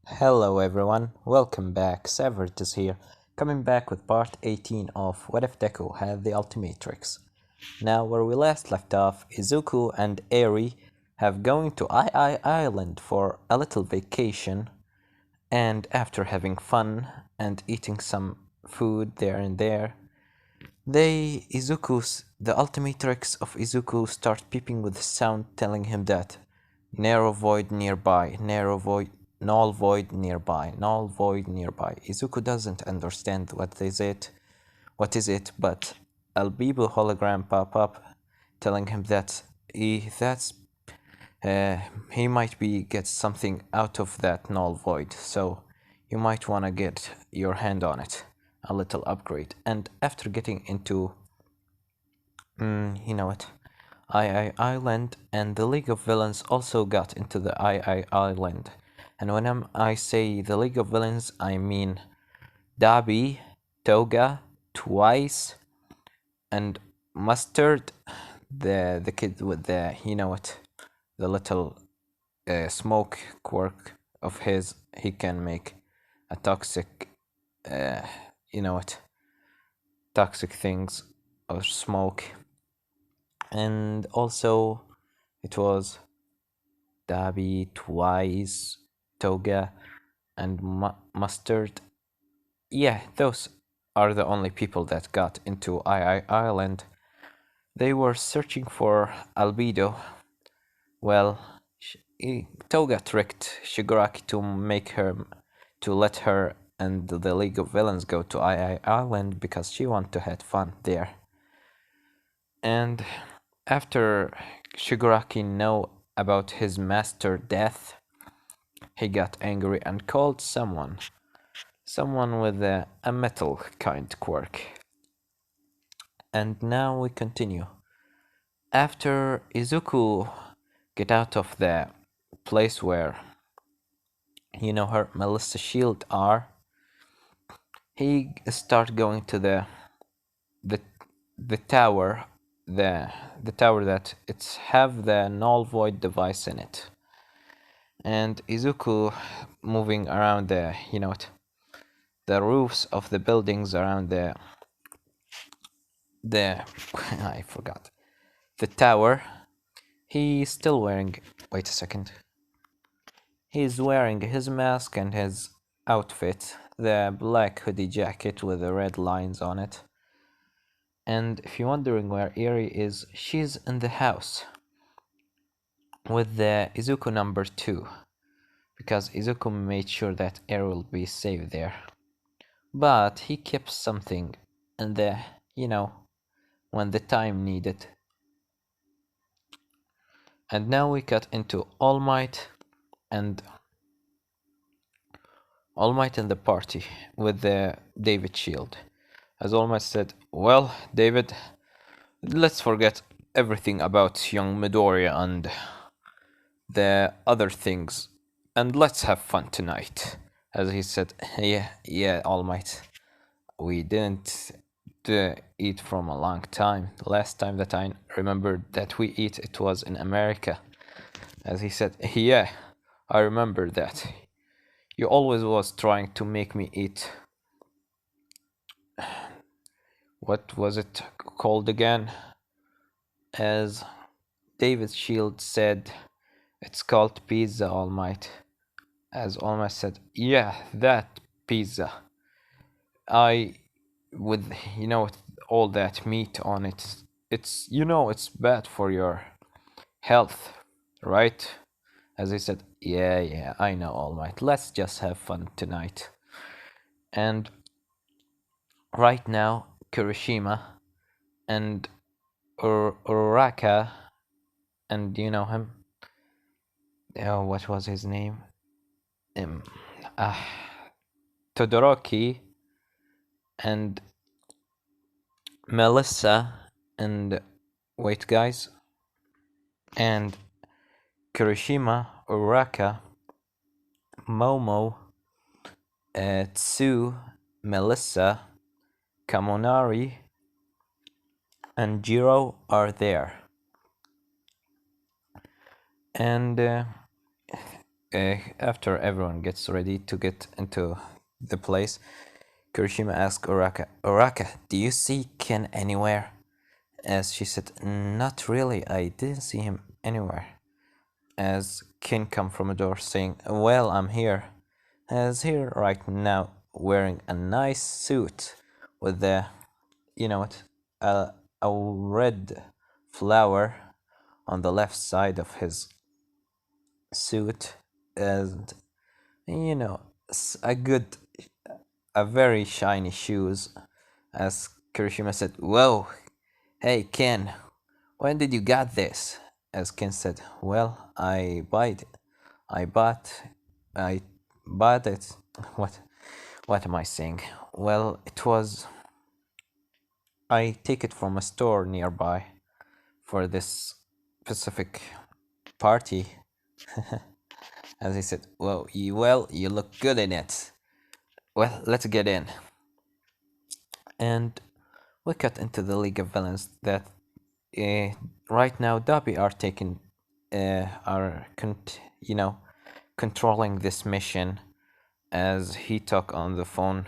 Hello everyone, welcome back. Savert is here, coming back with part 18 of What If Deku Had the Ultimatrix. Now, where we last left off, Izuku and Eri have going to Island for a little vacation, and after having fun and eating some food there and there, the Ultimatrix of Izuku start peeping with a sound telling him that narrow void nearby, narrow void, null void nearby, null void nearby. Izuku doesn't understand what is it, but Albibu hologram pop up, telling him that he might be get something out of that null void, so you might wanna get your hand on it, a little upgrade. And after getting into, you know what, II Island, and the League of Villains also got into the II Island. And when I say the League of Villains, I mean Dabi, Toga, Twice, and Mustard, the kid with the, you know what, the little smoke quirk of his. He can make a toxic, you know what, toxic things or smoke. And also, it was Dabi, Twice, Toga, and Mustard. Yeah, those are the only people that got into II Island. They were searching for Albedo. Well, Toga tricked Shigaraki to let her and the League of Villains go to II Island because she wanted to have fun there. And after Shigaraki know about his master death, he got angry and called someone with a metal kind quirk. And now we continue. After Izuku get out of the place where her Melissa Shield are, he start going to the tower, the tower that it's have the null void device in it. And Izuku moving around the roofs of the buildings around the I forgot, the tower. He's still wearing, wait a second, he's wearing his mask and his outfit, the black hoodie jacket with the red lines on it. And if you're wondering where Eri is, she's in the house with the Izuku number 2, because Izuku made sure that Eri will be safe there. But he kept something in the, when the time needed. And now we cut into All Might and the party with the David shield. As All Might said, well, David, let's forget everything about young Midoriya and the other things, and let's have fun tonight. As he said, yeah, All Might, we didn't eat from a long time. The last time that I remembered that we eat, it was in America. As he said, yeah, I remember that. You always was trying to make me eat. What was it called again? As David Shield said, it's called pizza, All Might. As All Might said, yeah, that pizza. With all that meat on it, it's it's bad for your health, right? As he said, yeah, I know, All Might. Let's just have fun tonight. And right now, Kirishima and Uraraka, and you know him. Oh, what was his name? Todoroki and Melissa and wait, guys, and Kirishima, Uraraka, Momo, Tsu, Melissa, Kamonari, and Jiro are there. And After everyone gets ready to get into the place, Kirishima asks Uraka, Uraka, do you see Ken anywhere? As she said, not really, I didn't see him anywhere. As Ken come from a door saying, well, I'm here. As here right now, wearing a nice suit with the, you know what, a red flower on the left side of his suit, and you know, a good, a very shiny shoes. As Kirishima said, whoa, hey Ken, when did you got this? As Ken said, well, I bought, I bought it. What am I saying? Well, it was, I take it from a store nearby for this specific party. As he said, well, you look good in it. Well, let's get in. And we cut into the League of Villains that right now Dobby are taking, controlling this mission. As he talked on the phone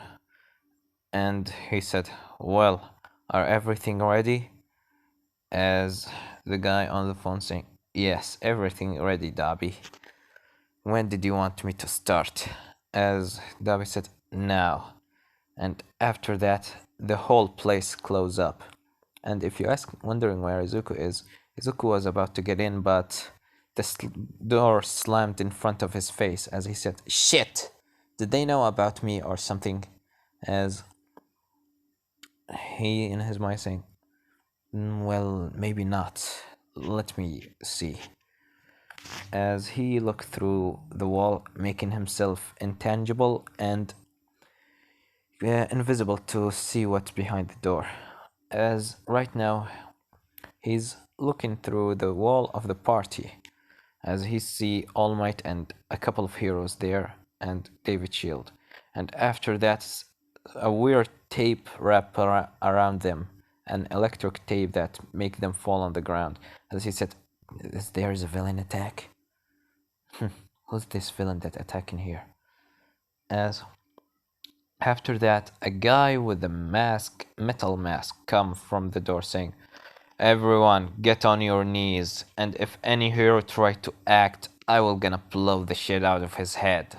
and he said, well, are everything ready? As the guy on the phone saying, yes, everything ready, Dobby. When did you want me to start? As Dobby said, now. And after that, the whole place closed up. And if you ask, wondering where Izuku is, Izuku was about to get in, but the door slammed in front of his face as he said, shit! Did they know about me or something? As he, in his mind, saying, well, maybe not. Let me see. As he looked through the wall, making himself intangible and invisible to see what's behind the door. As right now, he's looking through the wall of the party as he see All Might and a couple of heroes there and David Shield. And after that, a weird tape wrap around them, an electric tape that make them fall on the ground. As he said, there's a villain attack. Who's this villain that attacking here? As after that, a guy with a mask, metal mask, come from the door saying, everyone, get on your knees, and if any hero try to act, I will gonna blow the shit out of his head.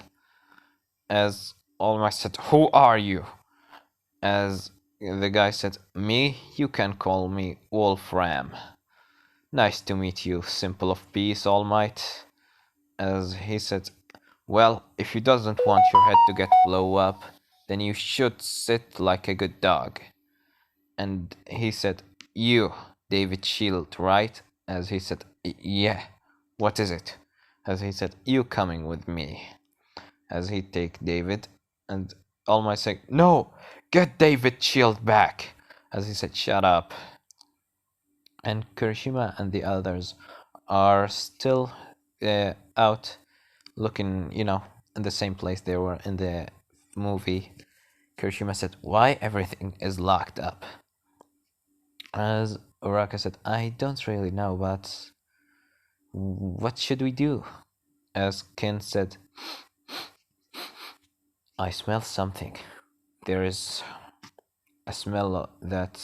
As All Might said, who are you? As the guy said, me? You can call me Wolfram. Nice to meet you, Simple of Peace, All Might. As he said, well, if you doesn't want your head to get blow up, then you should sit like a good dog. And he said, you, David Shield, right? As he said, yeah. What is it? As he said, you coming with me. As he take David, and All Might say, no, get David Shield back. As he said, shut up. And Kirishima and the others are still out looking, in the same place they were in the movie. Kirishima said, why everything is locked up? As Uraka said, I don't really know, but what should we do? As Ken said, I smell something. There is a smell that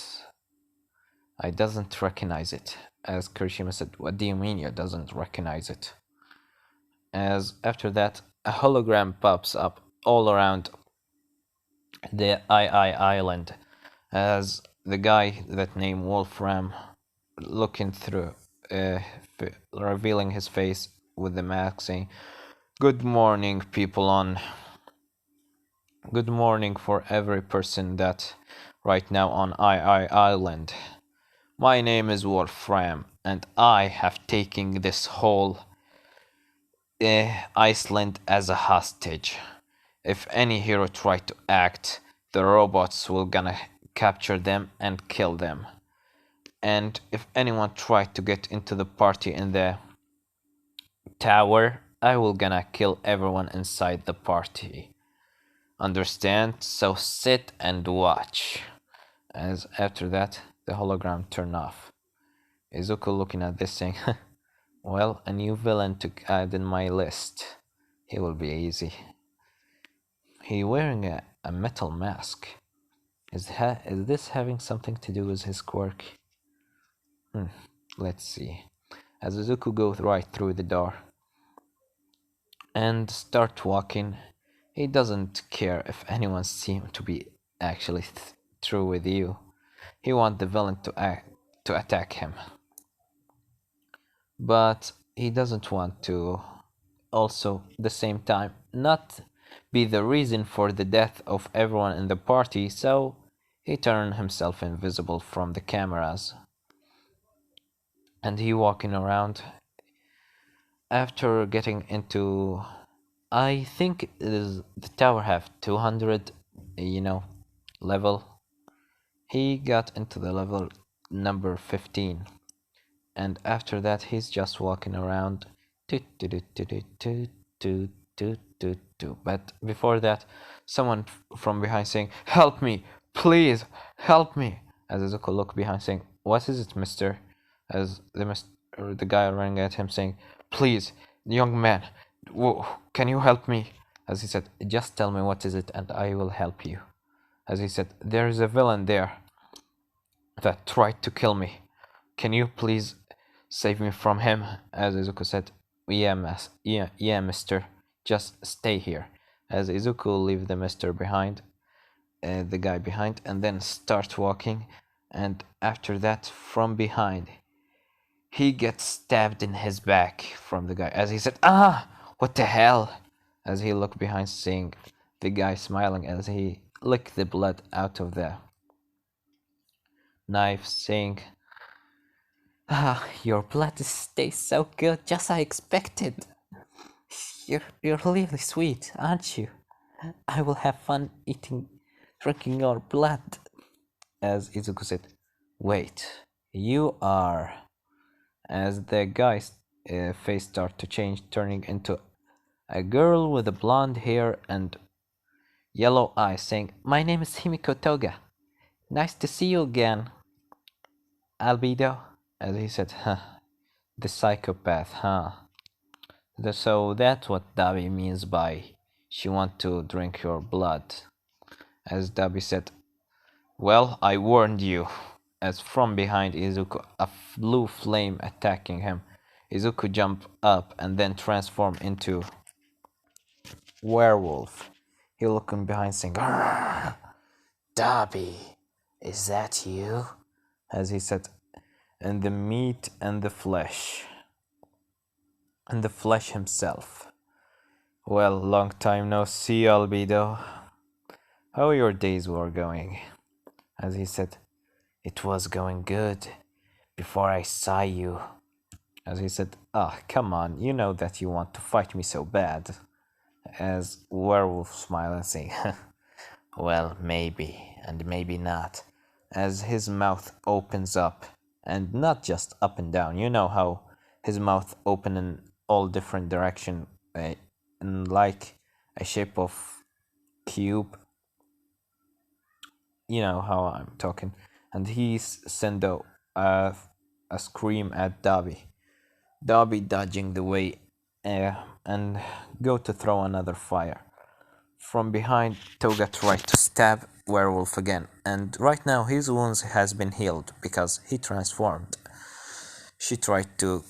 I doesn't recognize it. As Kirishima said, what do you mean you doesn't recognize it? As after that, a hologram pops up all around the II Island. As the guy that named Wolfram looking through, revealing his face with the mask saying, good morning, people on. Good morning for every person that right now on II Island. My name is Wolfram, and I have taken this whole Iceland as a hostage. If any hero try to act, the robots will gonna capture them and kill them. And if anyone try to get into the party in the tower, I will gonna kill everyone inside the party. Understand? So sit and watch. As after that, the hologram turned off. Izuku looking at this saying, well, a new villain to add in my list. He will be easy. He wearing a metal mask. Is this having something to do with his quirk? Let's see. As Izuku goes right through the door and start walking, he doesn't care if anyone seems to be actually through with you. He wants the villain to attack him, but he doesn't want to also the same time not be the reason for the death of everyone in the party, so he turned himself invisible from the cameras and he walking around after getting into, I think it is the tower have 200 level. He got into the level number 15, and after that he's just walking around. But before that, someone from behind saying, "Help me, please, help me!" As Izuku look behind, saying, "What is it, mister?" As the guy running at him saying, "Please, young man, can you help me?" As he said, "Just tell me what is it, and I will help you." As he said, "There is a villain there that tried to kill me. Can you please save me from him?" As Izuku said, yeah, mister. Just stay here." As Izuku leave the mister behind, the guy behind, and then start walking, and after that, from behind, he gets stabbed in his back from the guy. As he said, "Ah, what the hell?" As he looked behind, seeing the guy smiling as he licked the blood out of the knife, saying, "Ah, your blood tastes so good, just as I expected. You're really sweet, aren't you? I will have fun drinking your blood." As Izuku said, "Wait, you are..." As the guy's face started to change, turning into a girl with a blonde hair and yellow eyes, saying, "My name is Himiko Toga. Nice to see you again, Albedo." As he said, "Huh, the psychopath, huh? So that's what Dabi means by she want to drink your blood." As Dabi said, "Well, I warned you." As from behind Izuku, a blue flame attacking him, Izuku jump up and then transform into werewolf. He looking behind saying, "Grrr, Dabi, is that you?" As he said, "And the meat and the flesh. And the flesh himself. Well, long time no see, Albedo. How your days were going?" As he said, "It was going good before I saw you." As he said, "Ah, come on, you know that you want to fight me so bad." As werewolf smile and say, "Well, maybe, and maybe not." As his mouth opens up, and not just up and down. You know how his mouth open in all different direction, in like a shape of cube. You know how I'm talking. And he send a scream at Dabi. Dabi dodging the way, and go to throw another fire. From behind, Toga tried to stab werewolf again, and right now his wounds has been healed because he transformed. She tried to,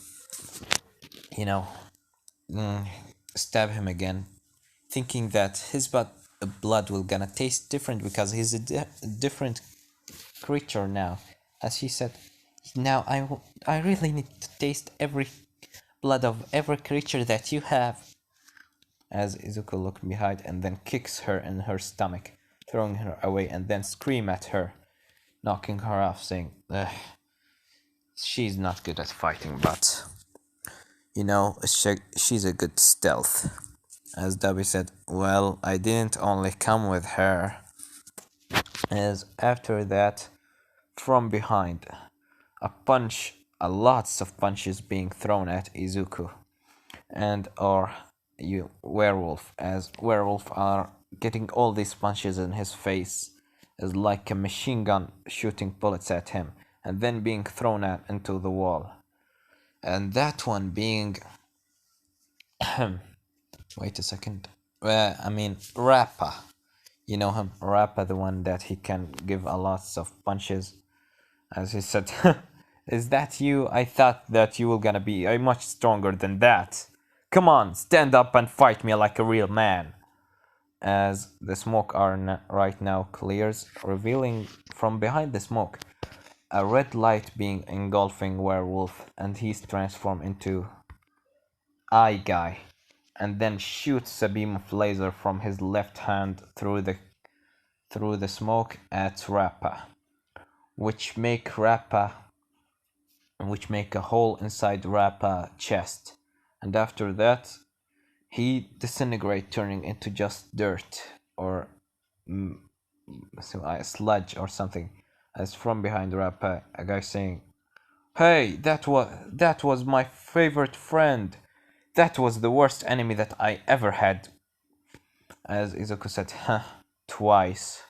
you know, stab him again, thinking that his blood will gonna taste different because he's a different creature now. As she said, "Now I really need to taste every blood of every creature that you have." As Izuku looks behind and then kicks her in her stomach, throwing her away, and then scream at her, knocking her off, saying, "Ugh, she's not good at fighting, but she's a good stealth." As Dabi said, "Well, I didn't only come with her." As after that, from behind, a lots of punches being thrown at Izuku, and or you werewolf, as werewolf are getting all these punches in his face, is like a machine gun shooting bullets at him, and then being thrown at into the wall, and that one being Wait a second. I mean, Rappa. You know him, Rappa, the one that he can give a lots of punches. As he said, "Is that you? I thought that you were gonna be much stronger than that. Come on, stand up and fight me like a real man." As the smoke right now clears, revealing from behind the smoke a red light being engulfing werewolf, and he's transformed into Eye Guy, and then shoots a beam of laser from his left hand through the smoke at Rappa, which make a hole inside Rappa chest, and after that he disintegrate, turning into just dirt or sludge or something. As from behind Rappa, a guy saying, "Hey, that was my favorite friend. That was the worst enemy that I ever had." As Izuku said, "Huh, twice.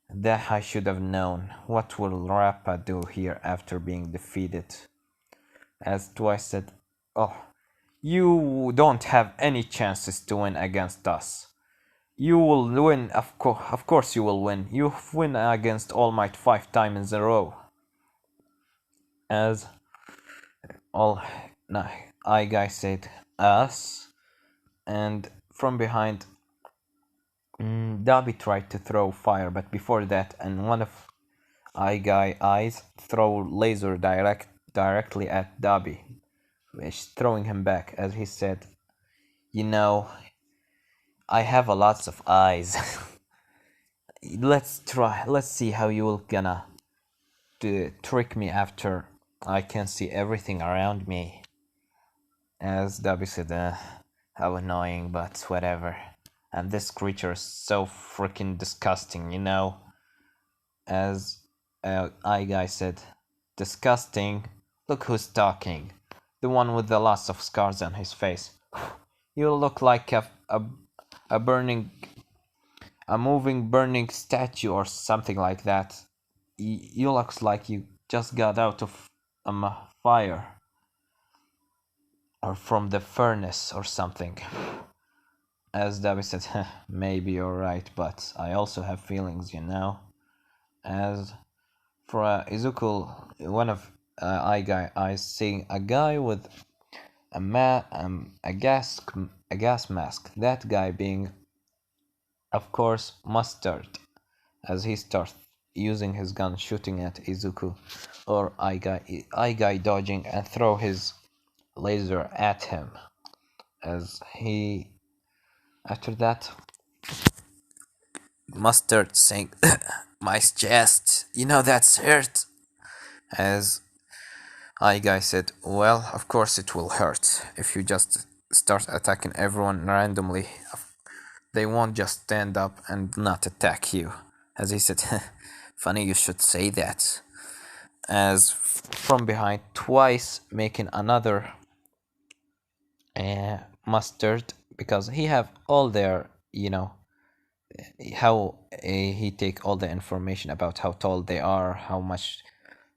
That I should have known. What will Rappa do here after being defeated?" As Twice said, "Oh, you don't have any chances to win against us. You will win, of course you will win. You've won against All Might 5 times in a row." As all no, I guy said, "Us," and from behind, Darby tried to throw fire, but before that, and one of I guy eyes throw laser directly at Darby, which throwing him back. As he said, "You know, I have a lots of eyes. Let's see how you will gonna trick me after I can see everything around me." As Darby said, "How annoying, but whatever. And this creature is so freaking disgusting, you know." As I guy said, "Disgusting? Look who's talking. The one with the lots of scars on his face. You look like a burning, a moving burning statue or something like that. You looks like you just got out of a fire or from the furnace or something." As David said, "Maybe you're right, but I also have feelings, you know." As for Izuku, one of I seeing a guy with a gas mask. That guy being, of course, Mustard. As he starts using his gun, shooting at Izuku, or I guy dodging and throw his laser at him. As he, after that, Mustard saying, "My chest, you know that's hurt." As I guy said, "Well, of course it will hurt if you just start attacking everyone randomly. They won't just stand up and not attack you." As he said, "Funny you should say that." As from behind, Twice making another Mustard, because he have all their, how he take all the information about how tall they are, how much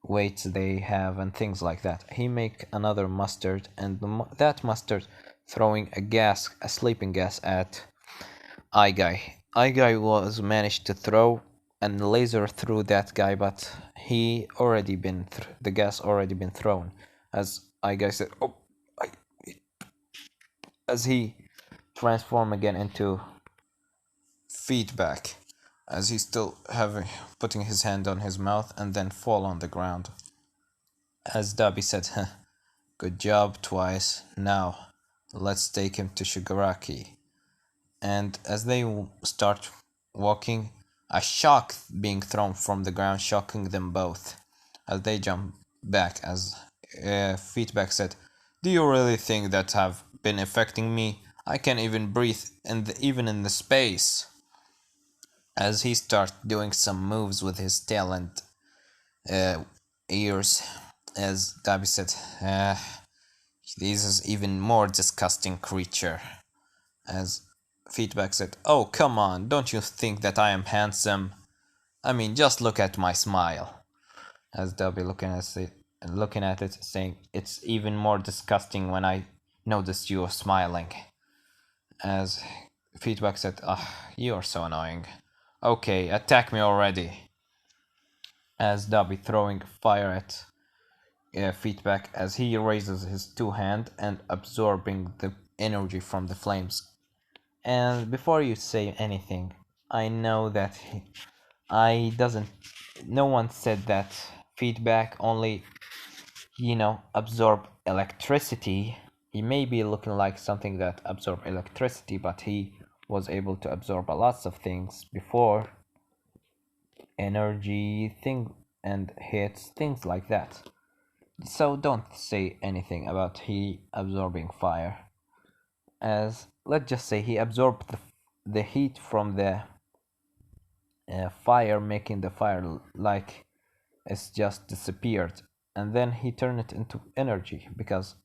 weight they have, and things like that. He make another Mustard, and that Mustard throwing a sleeping gas at I guy. I guy was managed to throw and laser through that guy, but the gas already been thrown. As I guy said, "Oh," as he transform again into feedback, as he still having putting his hand on his mouth and then fall on the ground. As Dabi said, "Good job, Twice. Now let's take him to Shigaraki." And as they start walking, a shock being thrown from the ground, shocking them both. As they jump back, as Feedback said, "Do you really think that have been affecting me? I can't even breathe even in the space." As he starts doing some moves with his tail and ears, as Dabi said, "This is even more disgusting creature." As Feedback said, "Oh, come on, don't you think that I am handsome? I mean, just look at my smile." As Dabi looking at it, saying, "It's even more disgusting when I notice you are smiling." As Feedback said, ah, you are so annoying. Okay, attack me already. As Dobby throwing fire at Feedback as he raises his two hands and absorbing the energy from the flames. And before you say anything, I know that I doesn't. No one said that Feedback only, absorb electricity. He may be looking like something that absorb electricity, but he was able to absorb a lots of things before, energy thing and hits, things like that. So don't say anything about he absorbing fire. As let's just say he absorbed the heat from the fire, making the fire like it's just disappeared, and then he turned it into energy because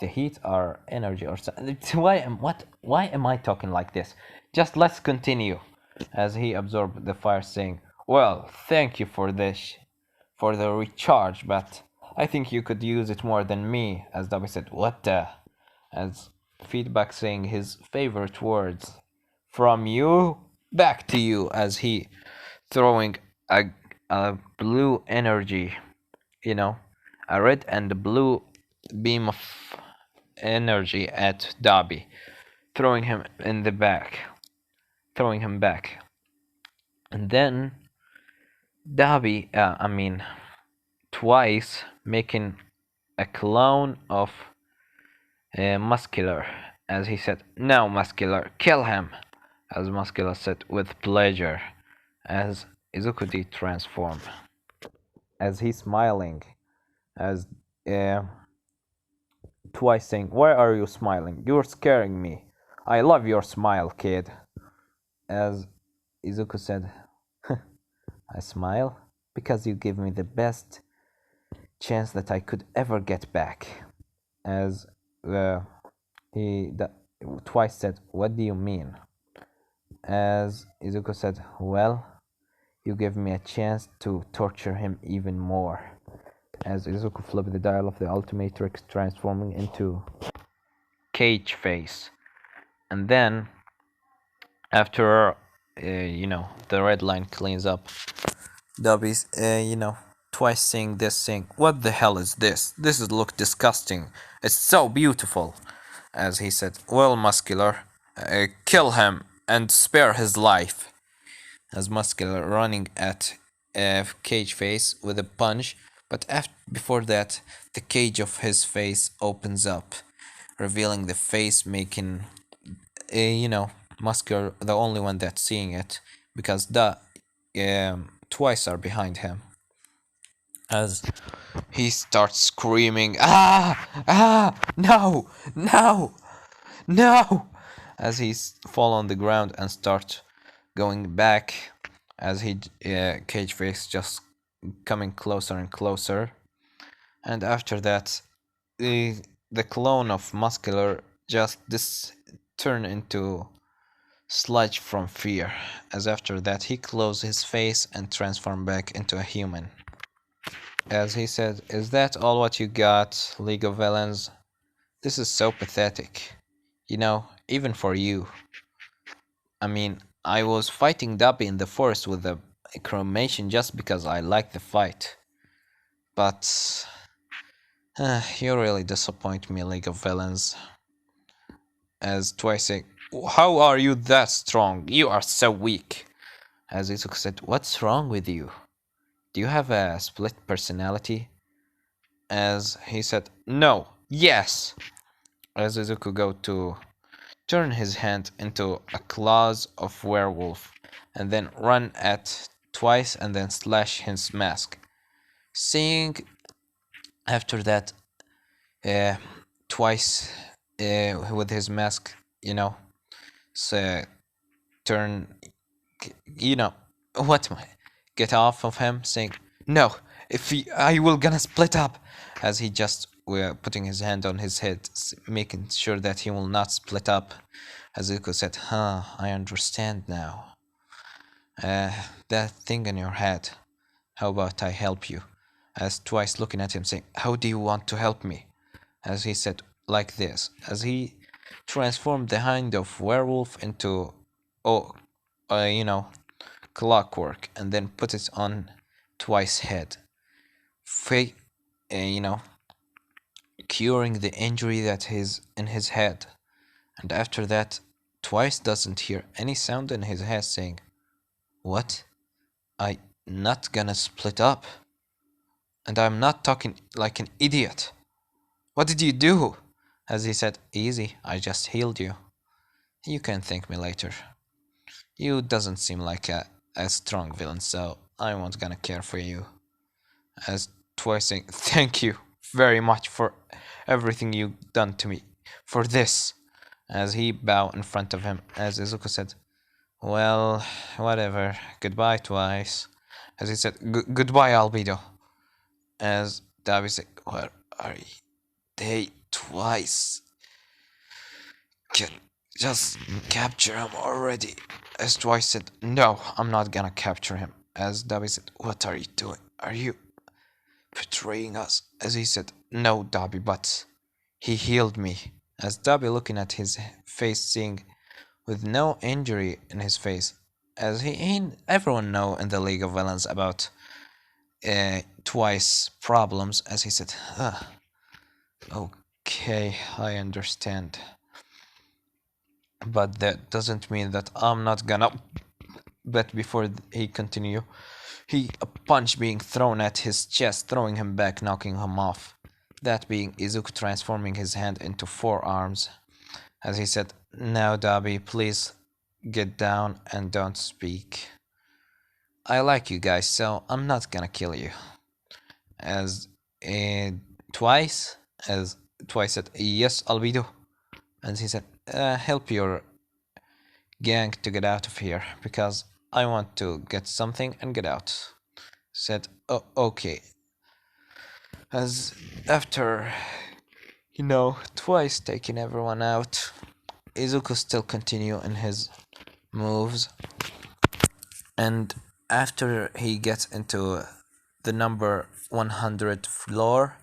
the heat are energy or something. Why am I talking like this? Just let's continue. As he absorbed the fire, saying, "Well, thank you for this, for the recharge, but I think you could use it more than me." As Dobby said, "What the?" As Feedback saying his favorite words, "From you back to you," as he throwing a blue energy, you know, a red and a blue beam of energy at Dobby, throwing him in the back, throwing him back. And then Dobby, Twice making a clone of Muscular, as he said, "Now, Muscular, kill him," as Muscular said, "With pleasure," as Izuku did transform, as he's smiling, as uh, Twice saying, "Why are you smiling? You're scaring me. I love your smile, kid." As Izuku said, "I smile because you give me the best chance that I could ever get back." As he Twice said, "What do you mean?" As Izuku said, "Well, you give me a chance to torture him even more." As Izuku flipped the dial of the ultimatrix, transforming into Cage Face. And then, after, the red line cleans up, Dobby's, Twice saying this, saying, "What the hell is this? This is look disgusting. It's so beautiful." As he said, "Well, Muscular, kill him and spare his life." As Muscular running at Cage Face with a punch, but before that, the cage of his face opens up, revealing the face, making, Muscular the only one that's seeing it, because the Twice are behind him. As he starts screaming, "Ah! Ah! No! No! No!" As he fall on the ground and start going back, as he Cage Face just coming closer and closer. And after that, the clone of Muscular just turn into Sludge from fear. As after that, he closed his face and transformed back into a human. As he said, "Is that all what you got, League of Villains? This is so pathetic. Even for you. I was fighting Dobby in the forest with the cremation just because I liked the fight. But you really disappoint me, League of Villains." As Twice said, "How are you that strong? You are so weak." As Izuku said, "What's wrong with you? Do you have a split personality?" As he said, "No, yes." As Izuku go to turn his hand into a claws of werewolf, and then run at Twice and then slash his mask. Seeing after that, Twice with his mask, so turn, you know, what my get off of him, saying, "No, if I will gonna split up," as he just putting his hand on his head, making sure that he will not split up. As Zuko said, I understand now. That thing in your head, how about I help you?" As Twice looking at him, saying, "How do you want to help me?" As he said, "Like this." As he transformed the hand of werewolf into, oh, you know, clockwork, and then put it on Twice's head, fa- you know, curing the injury that is in his head. And after that, Twice doesn't hear any sound in his head saying, "What? I not gonna split up? And I'm not talking like an idiot. What did you do?" As he said, "Easy, I just healed you. You can thank me later. You doesn't seem like a strong villain, so I won't gonna care for you." As Twice saying, "Thank you very much for everything you done to me. For this." As he bowed in front of him, as Izuku said, "Well, whatever. Goodbye, Twice." As he said, "Goodbye, Albedo." As Dabi said, "Where are they, Twice? Can just capture him already." As Twice said, "No, I'm not gonna capture him." As Dabi said, "What are you doing? Are you betraying us?" As he said, "No, Dabi, but he healed me." As Dabi looking at his face, seeing with no injury in his face, as everyone know in the League of Villains about Twice problems, as he said, "Okay, I understand. But that doesn't mean that I'm not gonna..." But before he continue, a punch being thrown at his chest, throwing him back, knocking him off. That being Izuku transforming his hand into 4 arms. As he said, "Now, Dabi, please get down and don't speak. I like you guys, so I'm not gonna kill you." As uh, Twice, as Twice said, "Yes, Albedo." And he said, "Help your gang to get out of here, because I want to get something and get out." Said, "Oh, okay." As after, Twice taking everyone out, Izuku still continue in his moves, and after he gets into the number 100 floor,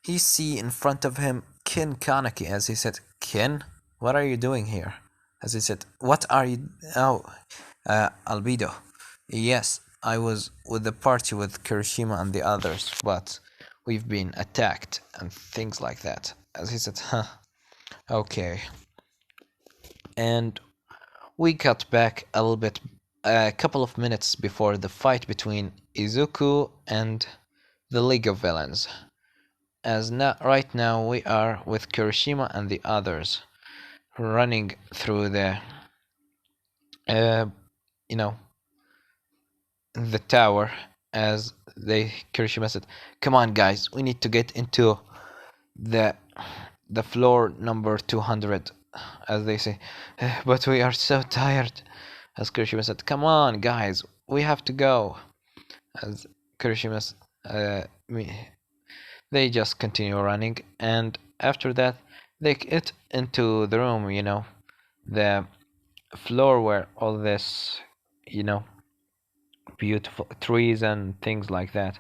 he see in front of him Kin Kaneki. As he said, "Kin, what are you doing here?" As he said, "What are you..." "Oh, Albedo. Yes, I was with the party with Kirishima and the others, but we've been attacked and things like that." As he said, "Huh, okay." And we cut back a little bit, a couple of minutes before the fight between Izuku and the League of Villains. As right now we are with Kirishima and the others running through uh, you know, the tower. As Kirishima said, "Come on, guys, we need to get into the floor number 200." As they say, "But we are so tired." As Kirishima said, "Come on, guys, we have to go." As Kirishima's, they just continue running, and after that, they get into the room, the floor where all this, you know, beautiful trees and things like that.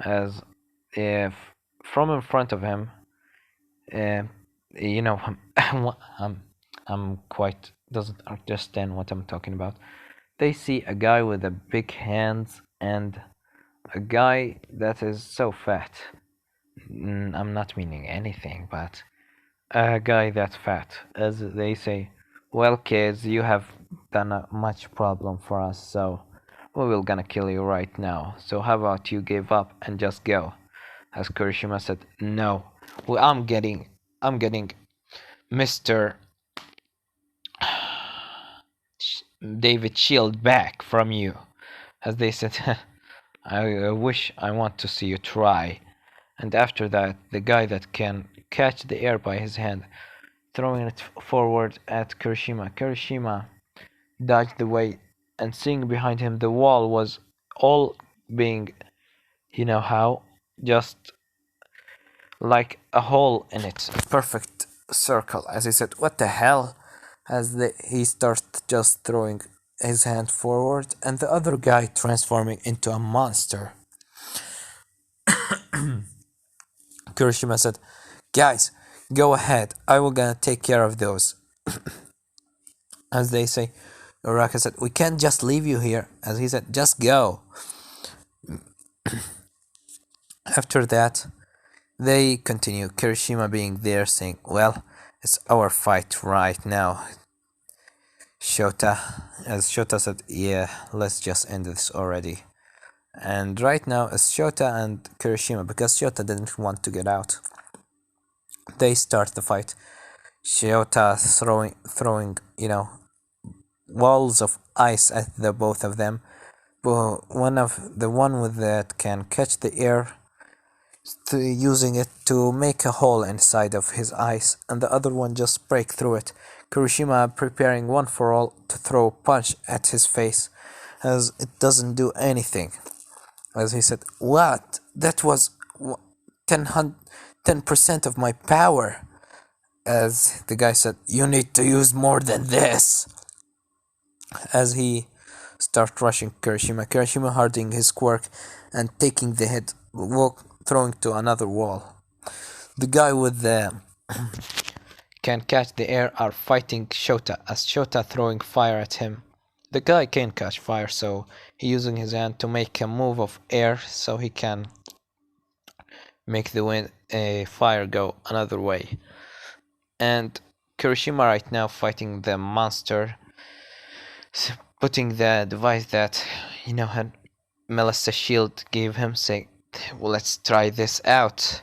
As if from in front of him, uh, you know, I'm quite doesn't understand what I'm talking about. They see a guy with a big hands and a guy that is so fat. I'm not meaning anything, but a guy that's fat. As they say, "Well, kids, you have done a much problem for us, so we will gonna kill you right now. So how about you give up and just go?" As Kurishima said, "No, well, I'm getting Mr. David Shield back from you." As they said, I wish I want to see you try." And after that, the guy that can catch the air by his hand, throwing it forward at Kirishima. Kirishima dodged the way, and seeing behind him the wall was all being, you know how, just like a hole in it, a perfect circle. As he said, "What the hell?" As he starts just throwing his hand forward, and the other guy transforming into a monster. Kirishima said, "Guys, Go ahead, I will gonna take care of those. As they say, Uraka said, we can't just leave you here. As he said, just go. After that, they continue, Kirishima being there saying, well, it's our fight right now. Shota, as Shota said, yeah, let's just end this already. And right now it's Shota and Kirishima, because Shota didn't want to get out. They start the fight. Shota throwing, walls of ice at the both of them. But the one with that can catch the air, using it to make a hole inside of his ice, and the other one just break through it. Kirishima preparing one for all to throw a punch at his face, as it doesn't do anything. As he said, what? That was 10% of my power. As the guy said, you need to use more than this. As he start rushing Kirishima hardening his quirk and taking the hit, throwing to another wall. The guy with the can catch the air are fighting Shota, as Shota throwing fire at him. The guy can catch fire, so he using his hand to make a move of air so he can make the fire go another way. And Kirishima right now fighting the monster, putting the device that Melissa Shield gave him, saying, well, let's try this out.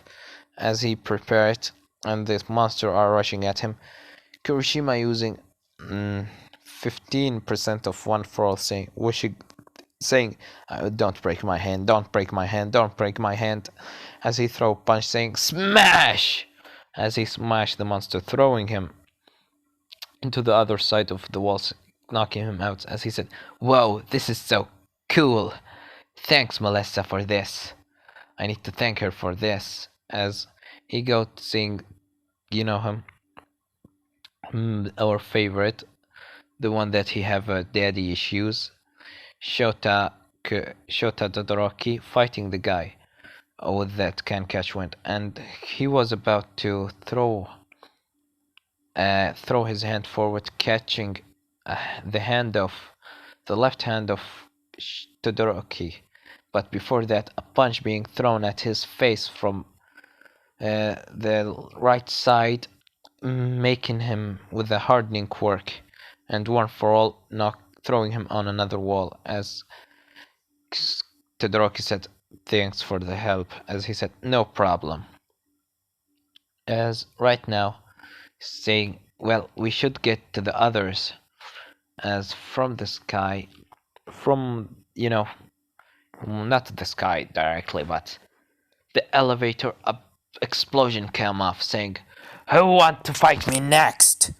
As he prepared and this monster are rushing at him, Kirishima using 15% of one for all, saying, don't break my hand, don't break my hand, don't break my hand. As he throw punch, saying, smash! As he smashed the monster, throwing him into the other side of the walls, knocking him out. As he said, whoa, this is so cool. Thanks, Melissa, for this. I need to thank her for this. As he goes saying, him, our favorite, the one that he have daddy issues, Shota Todoroki fighting the guy with that can catch wind, and he was about to throw his hand forward, catching the left hand of Todoroki, but before that a punch being thrown at his face from the right side, making him with a hardening quirk, and one for all throwing him on another wall. As Todoroki said, thanks for the help. As he said, no problem. As right now saying, well, we should get to the others, as from the sky, not the sky directly, but the elevator explosion came off, saying, who want to fight me next?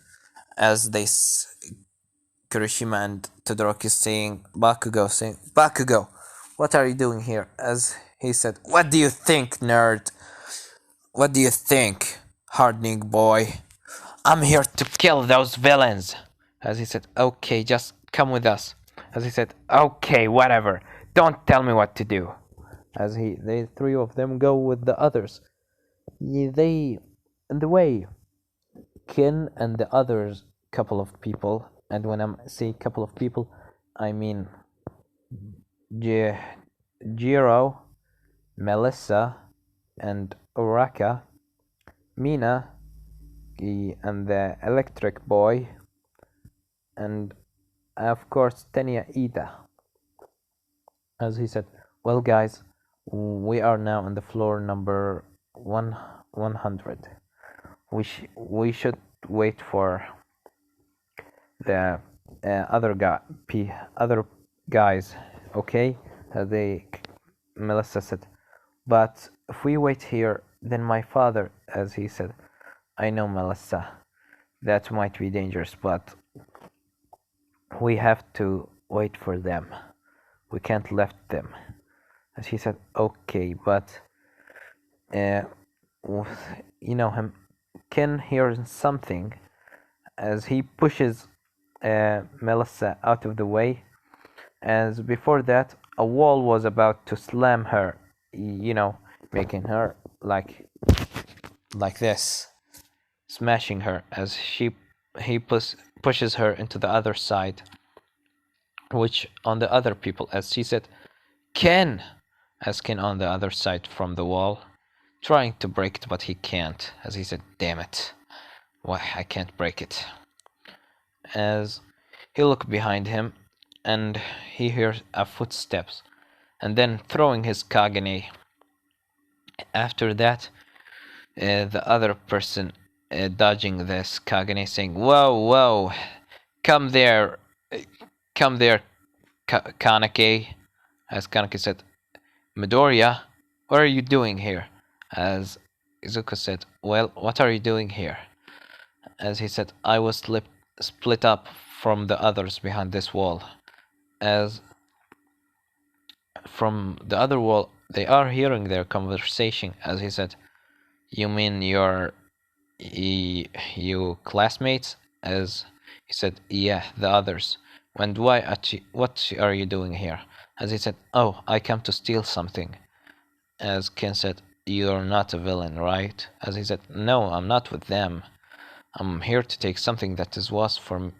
As Kirishima and Todoroki saying, Bakugo, what are you doing here? As he said, what do you think, nerd? What do you think, hardening boy? I'm here to kill those villains. As he said, okay, just come with us. As he said, okay, whatever. Don't tell me what to do. As the three of them go with the others. In the way, Kin and the others couple of people, and when I say couple of people, I mean Jiro, Melissa, and Uraka, Mina, and the electric boy, and of course Tenya Ida. As he said, well guys, we are now on the floor number 100. We should wait for the other guys, okay? Melissa said, but if we wait here, then my father, as he said, I know, Melissa, that might be dangerous, but we have to wait for them. We can't left them. As he said, okay, but him, Ken hears something as he pushes Melissa out of the way. As before that, a wall was about to slam her, making her like this. smashing her as he pushes her into the other side, which on the other people, as she said, Ken, as Ken on the other side from the wall, trying to break it, but he can't, as he said, damn it, why I can't break it. As he looked behind him, and he hears a footsteps, and then throwing his Kagane. After that, the other person dodging this Kagane, saying, "Whoa, whoa, come there, come there, Kanake." As Kanake said, "Midoriya, what are you doing here?" As Izuku said, "Well, what are you doing here?" As he said, "I was split up from the others behind this wall." As from the other wall, they are hearing their conversation. As he said, "You mean you classmates?" As he said, "Yeah, the others." "And why? What are you doing here?" As he said, "Oh, I come to steal something." As Ken said, "You're not a villain, right?" As he said, "No, I'm not with them. I'm here to take something that was for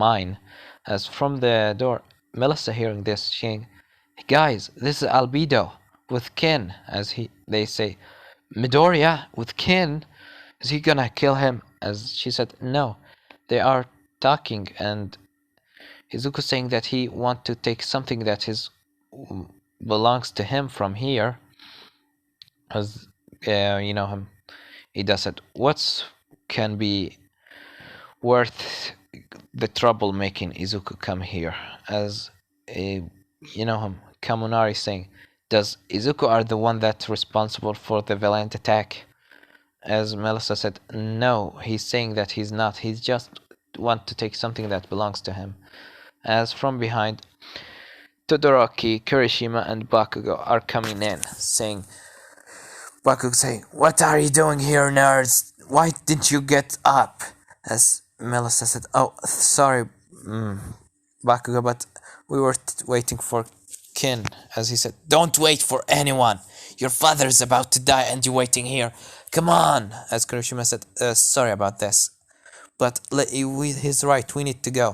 mine." As from the door, Melissa hearing this, saying, "Guys, this is Albedo with Ken." As they say, "Midoriya with Ken? Is he gonna kill him?" As she said, "No, they are talking," and Izuku saying that he want to take something that is belongs to him from here. As you know him, he does it. What can be worth the trouble making Izuku come here? As you know him, Kamunari saying, "Does Izuku are the one that's responsible for the violent attack?" As Melissa said, "No, he's saying that he's not. He's just want to take something that belongs to him." As from behind, Todoroki, Kirishima, and Bakugo are coming in, saying, Bakugo saying, "What are you doing here, nerds? Why didn't you get up?" As Melissa said, "Oh, sorry, Bakugo, but we were waiting for Kin." As he said, "Don't wait for anyone. Your father is about to die and you're waiting here. Come on." As Kirishima said, "Sorry about this, but he's right, we need to go."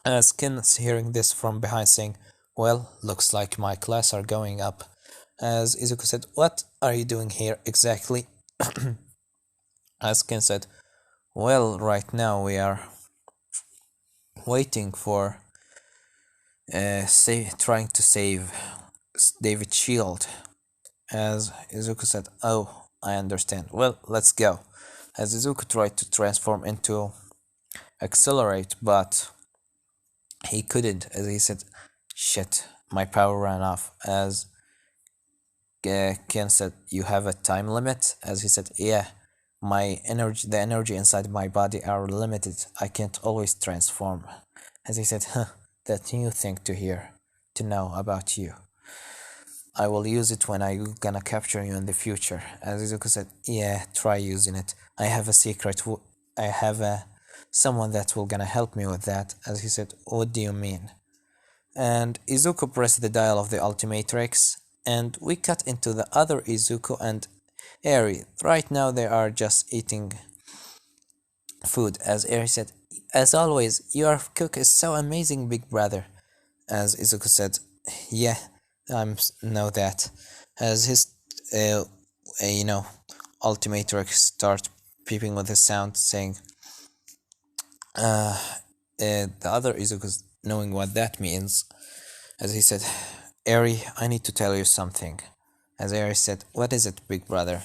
As Kin's hearing this from behind, saying, "Well, looks like my class are going up." As Izuku said, "What are you doing here exactly?" As Kin said, "Well, right now we are waiting for trying to save David's shield." As Izuku said, "Oh, I understand. Well, let's go." As Izuku tried to transform into Accelerate, but he couldn't. As he said, "Shit, my power ran off." As Ken said, "You have a time limit?" As he said, "Yeah, the energy inside my body are limited. I can't always transform." As he said, "Huh, that new thing to know about you. I will use it when I'm gonna capture you in the future." As Izuku said, "Yeah, try using it. I have a secret. I have someone that will gonna help me with that." As he said, "What do you mean?" And Izuku pressed the dial of the ultimatrix, and we cut into the other Izuku and Eri. Right now they are just eating food. As Eri said, "As always, your cook is so amazing, big brother." As Izuku said, "Yeah, I know that." As his, you know, ultimatrix start peeping with his sound, saying, the other Izuku's knowing what that means. As he said, "Eri, I need to tell you something." As Eri said, "What is it, big brother?"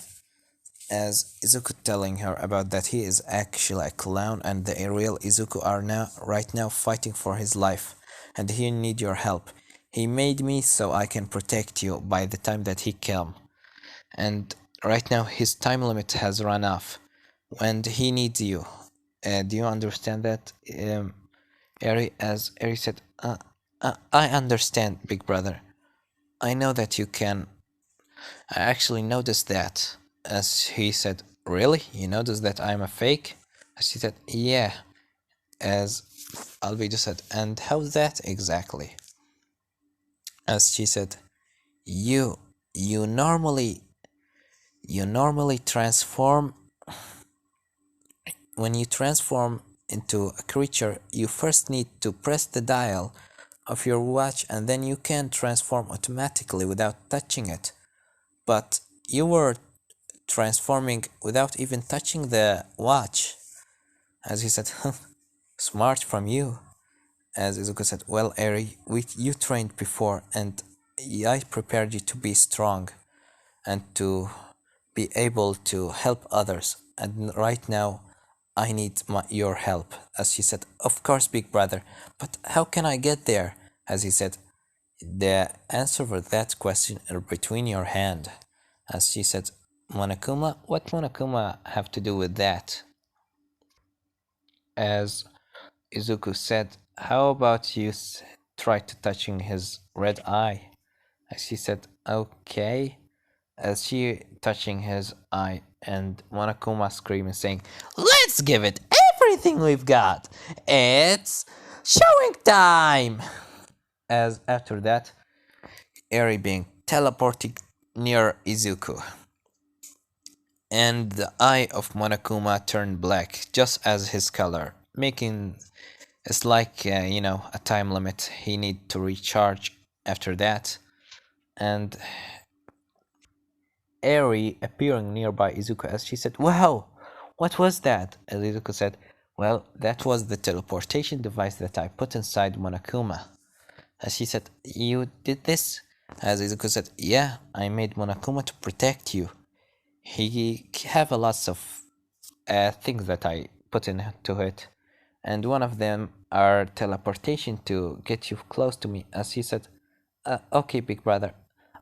As Izuku telling her about that he is actually a clown and the real Izuku are right now fighting for his life and he need your help. He made me so I can protect you by the time that he come. And right now his time limit has run off and he needs you. Do you understand that, Eri?" As Eri said, "I understand, big brother. I know that you can." "I actually noticed that." As he said, "Really? You noticed that I'm a fake?" As she said, "Yeah." As Albedo said, "And how's that exactly?" As she said, "You, you normally transform when you transform into a creature, you first need to press the dial of your watch and then you can transform automatically without touching it. But you were transforming without even touching the watch. As he said, smart from you. As Izuku said, well, Eri, you trained before and I prepared you to be strong and to be able to help others. And right now, I need your help. As she said, of course, big brother, but how can I get there? As he said, the answer for that question are between your hand. As she said, Monokuma, what Monokuma have to do with that? As Izuku said, how about you try to touching his red eye? As she said, okay. As she touching his eye and Monokuma screaming saying, let's give it everything we've got. It's showing time. As after that, Eri being teleported near Izuku. And the eye of Monokuma turned black, just as his color, making it's like a time limit. He need to recharge after that, and Eri appearing nearby Izuku as she said, "Wow, what was that?" As Izuku said, "Well, that was the teleportation device that I put inside Monokuma." As she said, "You did this?" As Izuku said, "Yeah, I made Monokuma to protect you. He have a lots of things that I put into it, and one of them are teleportation to get you close to me." As he said, "Okay, big brother,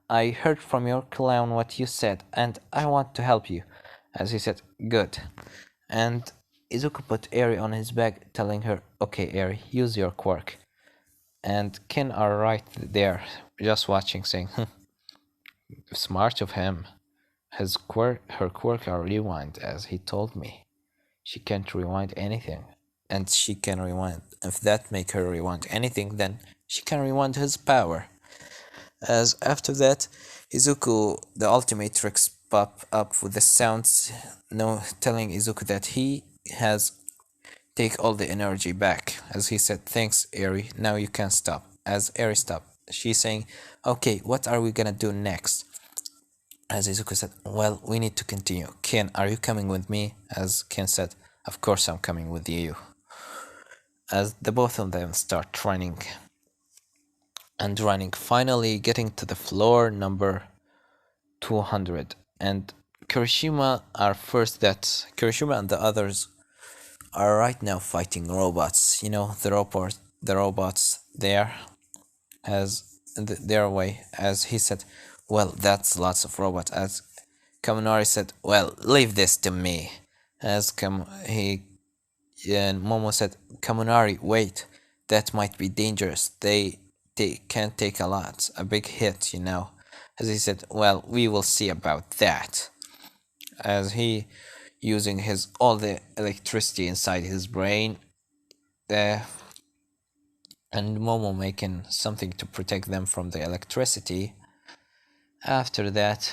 I heard from your clown what you said, and I want to help you." As he said, "Good." And Izuku put Eri on his back, telling her, "Okay, Eri, use your quirk." And Ken are right there, just watching, saying, "Smart of him. Her quirk are rewind, as he told me. She can't rewind anything, and she can rewind. If that make her rewind anything, then she can rewind his power." As after that, Izuku, the ultimatrix, pop up with the sounds, no, telling Izuku that he has take all the energy back. As he said, "Thanks, Eri. Now you can stop." As Eri stopped, she's saying, "Okay, what are we gonna do next?" As Izuku said, "Well, we need to continue. Ken, are you coming with me?" As Ken said, "Of course I'm coming with you." As the both of them start running and running, finally getting to the floor number 200. And Kirishima are first that Kirishima and the others are right now fighting robots. You know, the robots there as their way. As he said, "Well, that's lots of robots." As Kaminari said, "Well, leave this to me." As he and Momo said, "Kaminari, wait, that might be dangerous. They can take a big hit, you know." As he said, "Well, we will see about that." As he using his all the electricity inside his brain, uh, and Momo making something to protect them from the electricity. After that,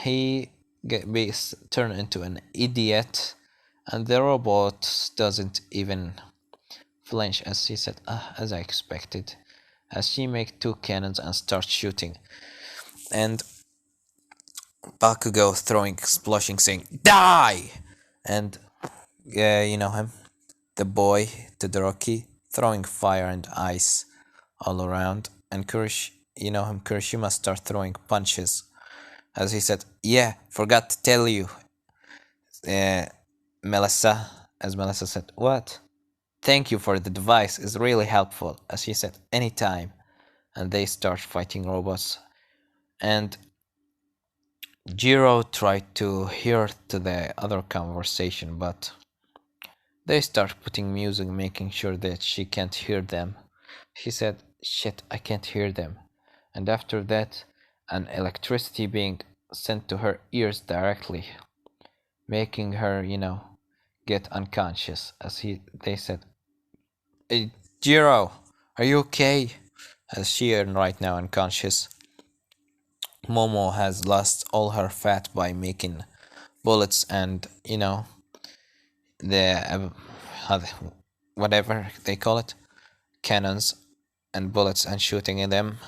he be turned into an idiot, and the robot doesn't even flinch. As he said, as I expected. As she make two cannons and start shooting, and Bakugo throwing explosion, saying "Die!" And you know him, the boy Todoroki throwing fire and ice all around, and you know him, Kurishima start throwing punches. As he said, "Yeah, forgot to tell you, uh, Melissa." As Melissa said, "What?" "Thank you for the device, it's really helpful." As he said, "Anytime." And they start fighting robots. And Jiro tried to hear to the other conversation, but they start putting music, making sure that she can't hear them. She said, "Shit, I can't hear them." And after that, an electricity being sent to her ears directly, making her, get unconscious. As they said, "Hey, Jiro, are you okay?" As she is right now unconscious. Momo has lost all her fat by making bullets and, the whatever they call it, cannons and bullets and shooting in them.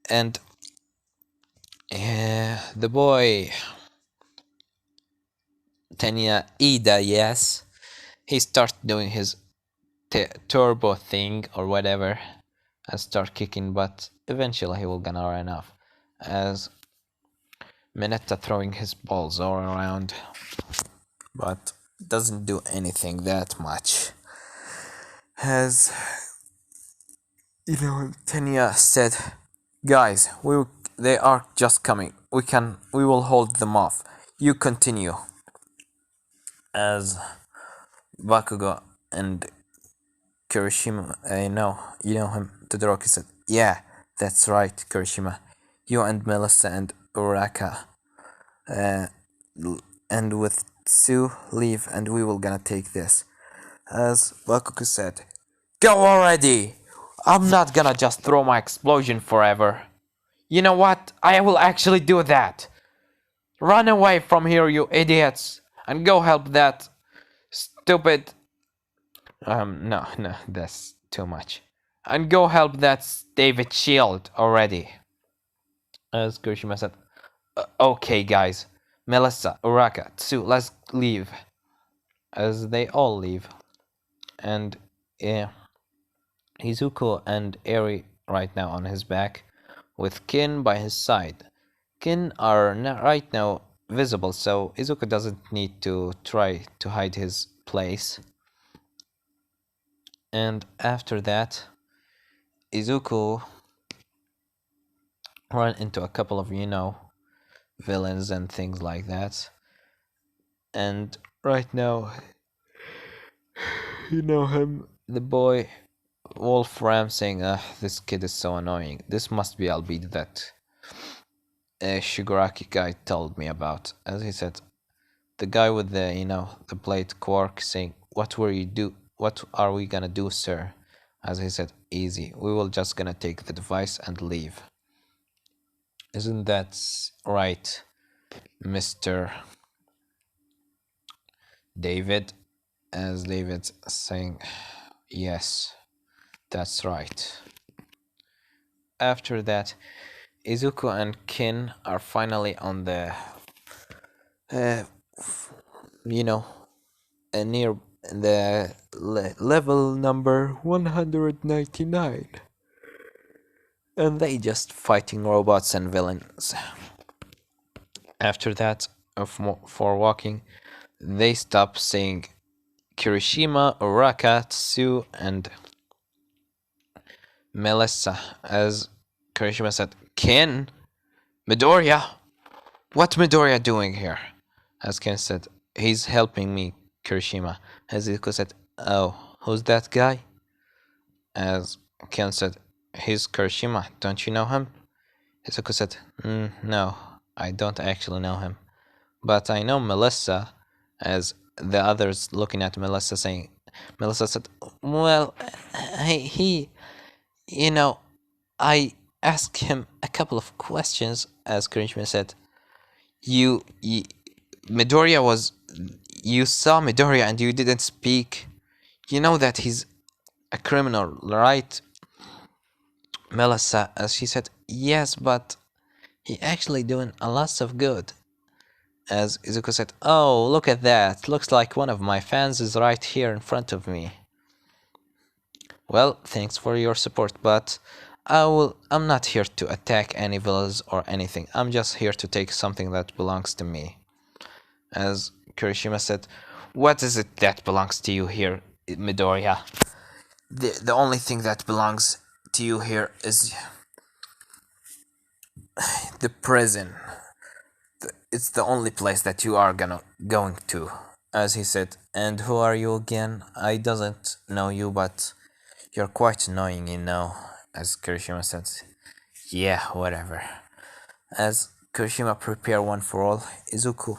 And the boy Tenya Ida, yes, he starts doing his turbo thing or whatever and start kicking, but eventually he will gonna run off as Mineta throwing his balls all around, but doesn't do anything that much. As Tenya said, guys, they are just coming. We will hold them off. You continue. As Bakugo and Kirishima, you know him, Todoroki said, yeah, that's right, Kirishima. You and Melissa and Uraka, uh, and with Sue, leave and we will gonna take this. As Bakugo said, go already! I'm not gonna just throw my explosion forever. You know what? I will actually do that. Run away from here, you idiots, and go help that stupid. No, that's too much. And go help that David Shield already. As Kirishima said, okay, guys. Melissa, Uraka, Tsu, let's leave. As they all leave. And Izuku and Eri right now on his back, with Kin by his side. Kin are right now visible, so Izuku doesn't need to try to hide his place. And after that, Izuku run into a couple of, villains and things like that. And right now, him, the boy Wolfram saying, this kid is so annoying. This must be Albedo that Shigaraki guy told me about. As he said, the guy with the blade quark saying, what are we gonna do, sir? As he said, easy. We will just gonna take the device and leave. Isn't that right, Mr. David? As David saying, yes, that's right. After that, Izuku and Kin are finally on the, near the level number 199. And they just fighting robots and villains. After that, for walking, they stop saying Kirishima, Uraka, Tsu, and Melissa. As Kirishima said, Ken? Midoriya? What Midoriya doing here? As Ken said, he's helping me, Kirishima. As Izuku said, oh, who's that guy? As Ken said, he's Kirishima, don't you know him? Izuku said, no, I don't actually know him. But I know Melissa, as the others looking at Melissa saying, Melissa said, well, I asked him a couple of questions, as Kirishima said, Midoriya was, you saw Midoriya and you didn't speak. You know that he's a criminal, right? Melissa, as she said, yes, but he actually doing a lot of good. As Izuku said, oh, look at that. Looks like one of my fans is right here in front of me. Well, thanks for your support, but I'm not here to attack any villains or anything. I'm just here to take something that belongs to me. As Kirishima said, what is it that belongs to you here, Midoriya? The only thing that belongs to you here is the prison. It's the only place that you are going to. As he said, and who are you again? I doesn't know you, but you're quite annoying, As Kirishima said, yeah, whatever. As Kirishima prepare one for all, Izuku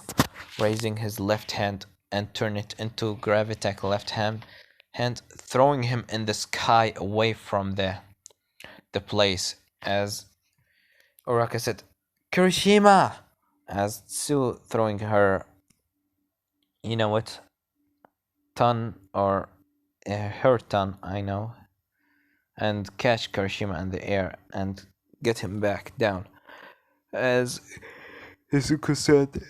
raising his left hand and turn it into Gravitek left hand, throwing him in the sky away from the place. As Uraka said, Kirishima! As Tsu throwing her, you know what? ton or her ton, I know, and catch Kirishima in the air and get him back down. As Izuku said,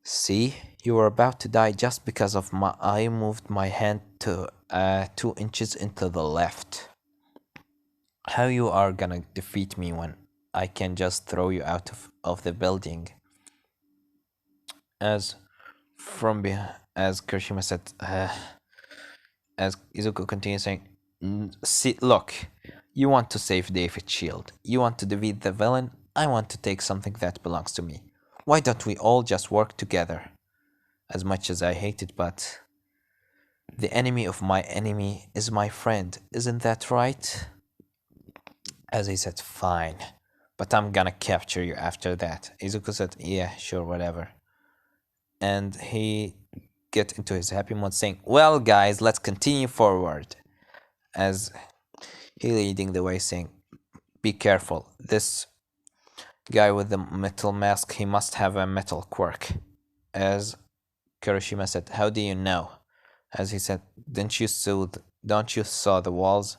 "See, you were about to die just because of my. I moved my hand to 2 inches into the left. How you are gonna defeat me when I can just throw you out of the building?" As as Kirishima said, as Izuku continues saying, "See, look, you want to save David's shield. You want to defeat the villain. I want to take something that belongs to me. Why don't we all just work together? As much as I hate it, but the enemy of my enemy is my friend. Isn't that right?" As he said, "Fine, but I'm gonna capture you after that." Izuku said, "Yeah, sure, whatever." And he get into his happy mode saying, "Well guys, let's continue forward." As he leading the way saying, "Be careful, this guy with the metal mask, he must have a metal quirk." As Kirishima said, "How do you know?" As he said, don't you saw the walls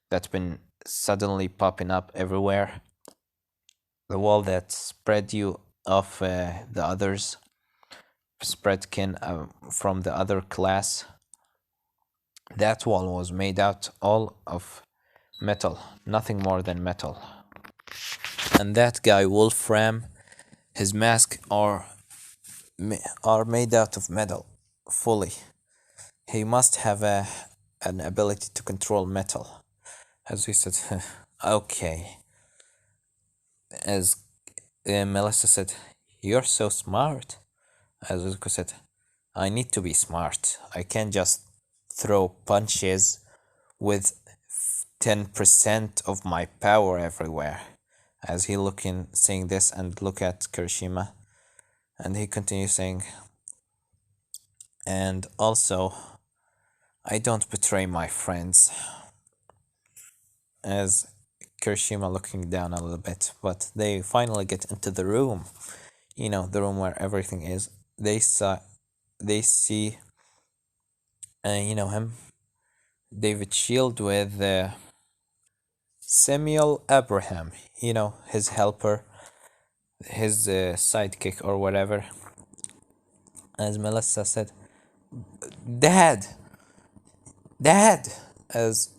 that's been suddenly popping up everywhere? The wall that spread you off the others, spread kin from the other class. That wall was made out all of metal, nothing more than metal. And that guy Wolfram, his mask are made out of metal fully. He must have an ability to control metal." As we said, "Okay." As Melissa said, "You're so smart." As Zuko said, "I need to be smart. I can't just throw punches with 10% of my power everywhere." As he saying this and look at Kirishima, and he continues saying, "And also, I don't betray my friends." As Kirishima looking down a little bit, but they finally get into the room. The room where everything is. They see, him, David Shield with Samuel Abraham, his helper, his sidekick or whatever. As Melissa said, "Dad, Dad!" As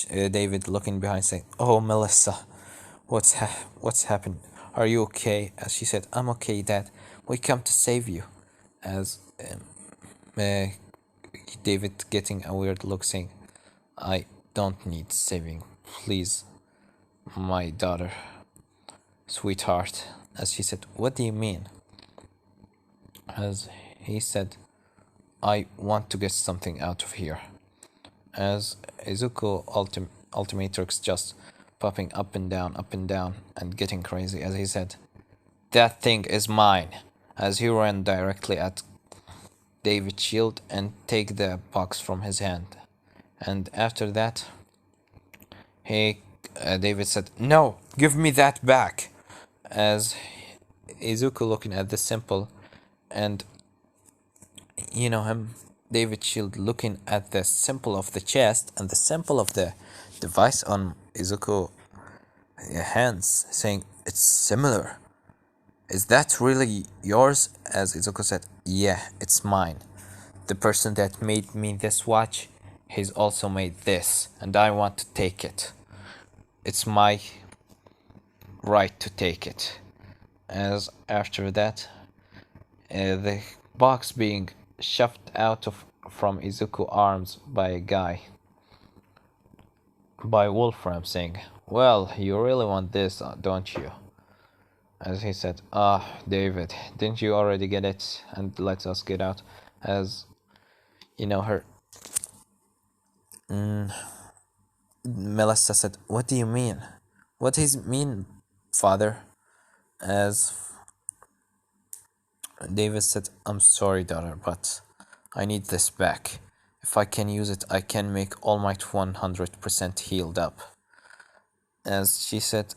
David looking behind saying, "Oh, Melissa, what's happened? Are you okay?" As she said, "I'm okay, Dad. We come to save you." As uh, David getting a weird look saying, "I don't need saving. Please, my daughter, sweetheart." As she said, "What do you mean?" As he said, "I want to get something out of here." As Izuku ultimatrix just popping up and down, and getting crazy. As he said, "That thing is mine." As he ran directly at David's shield and take the box from his hand. And after that, David said, "No, give me that back." As Izuku looking at the symbol, and him, David Shield looking at the symbol of the chest and the symbol of the device on Izuku hands, saying, "It's similar. Is that really yours?" As Izuku said, "Yeah, it's mine. The person that made me this watch, he's also made this, and I want to take it. It's my right to take it." As after that, the box being shoved out of from Izuku arms by a guy, by Wolfram, saying, "Well, you really want this, don't you?" As he said, "Ah, David, didn't you already get it? And let us get out." As her Melissa said, "What do you mean? What does it mean, father?" As David said, "I'm sorry, daughter, but I need this back. If I can use it, I can make All Might 100% healed up." As she said,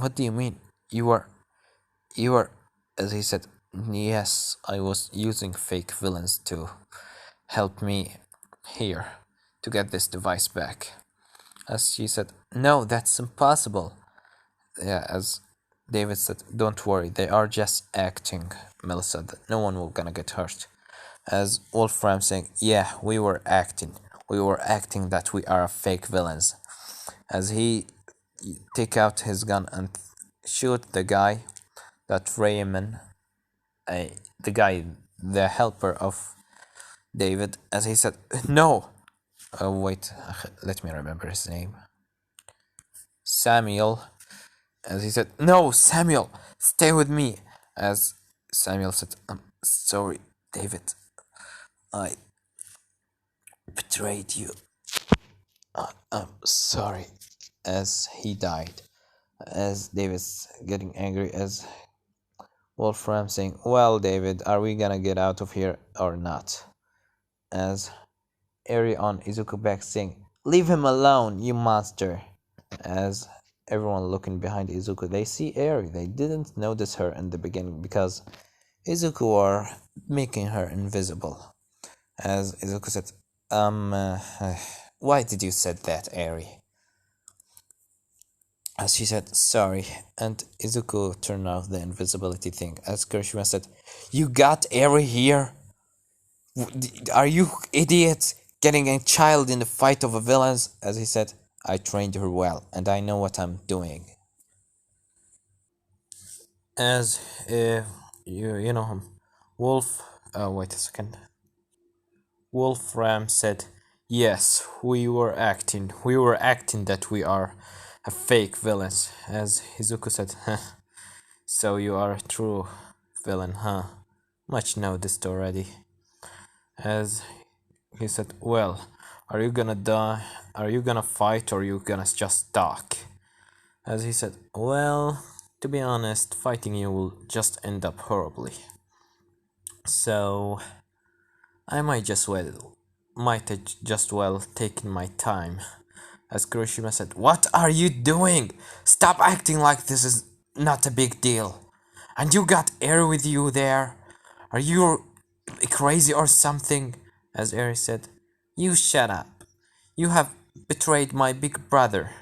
"What do you mean? You are," as he said, Yes, I was using fake villains to help me here to get this device back. As she said, no, that's impossible. Yeah, as David said, don't worry, they are just acting. Melissa, no one will gonna get hurt. As Wolfram saying, yeah, we were acting. We were acting that we are fake villains. As he take out his gun and shoot the guy, that Raymond, the guy, the helper of David, as he said, no. Wait, let me remember his name. Samuel, as he said, no, Samuel, stay with me. As Samuel said, I'm sorry, David, I betrayed you. I'm sorry. As he died, as David's getting angry, as Wolfram saying, well, David, are we gonna get out of here or not? As Eri on Izuku back saying, leave him alone, you monster. As everyone looking behind Izuku, they see Eri. They didn't notice her in the beginning because Izuku are making her invisible. As Izuku said, why did you said that, Eri? As she said, sorry, and Izuku turned off the invisibility thing. As Kirishima said, you got Eri here? Are you idiots? Getting a child in the fight of a villains? As he said, I trained her well, and I know what I'm doing. As you know him, Wolf. Wait a second. Wolfram said, "Yes, we were acting. We were acting that we are a fake villains." As Hizuku said, "So you are a true villain, huh? Much noticed already." As he said, "Well, are you gonna die? Are you gonna fight, or are you gonna just talk?" As he said, "Well, to be honest, fighting you will just end up horribly. So I might just well taken my time." As Kuroshima said, "What are you doing? Stop acting like this is not a big deal. And you got Air with you there? Are you crazy or something?" As Air said, "You shut up. You have betrayed my big brother.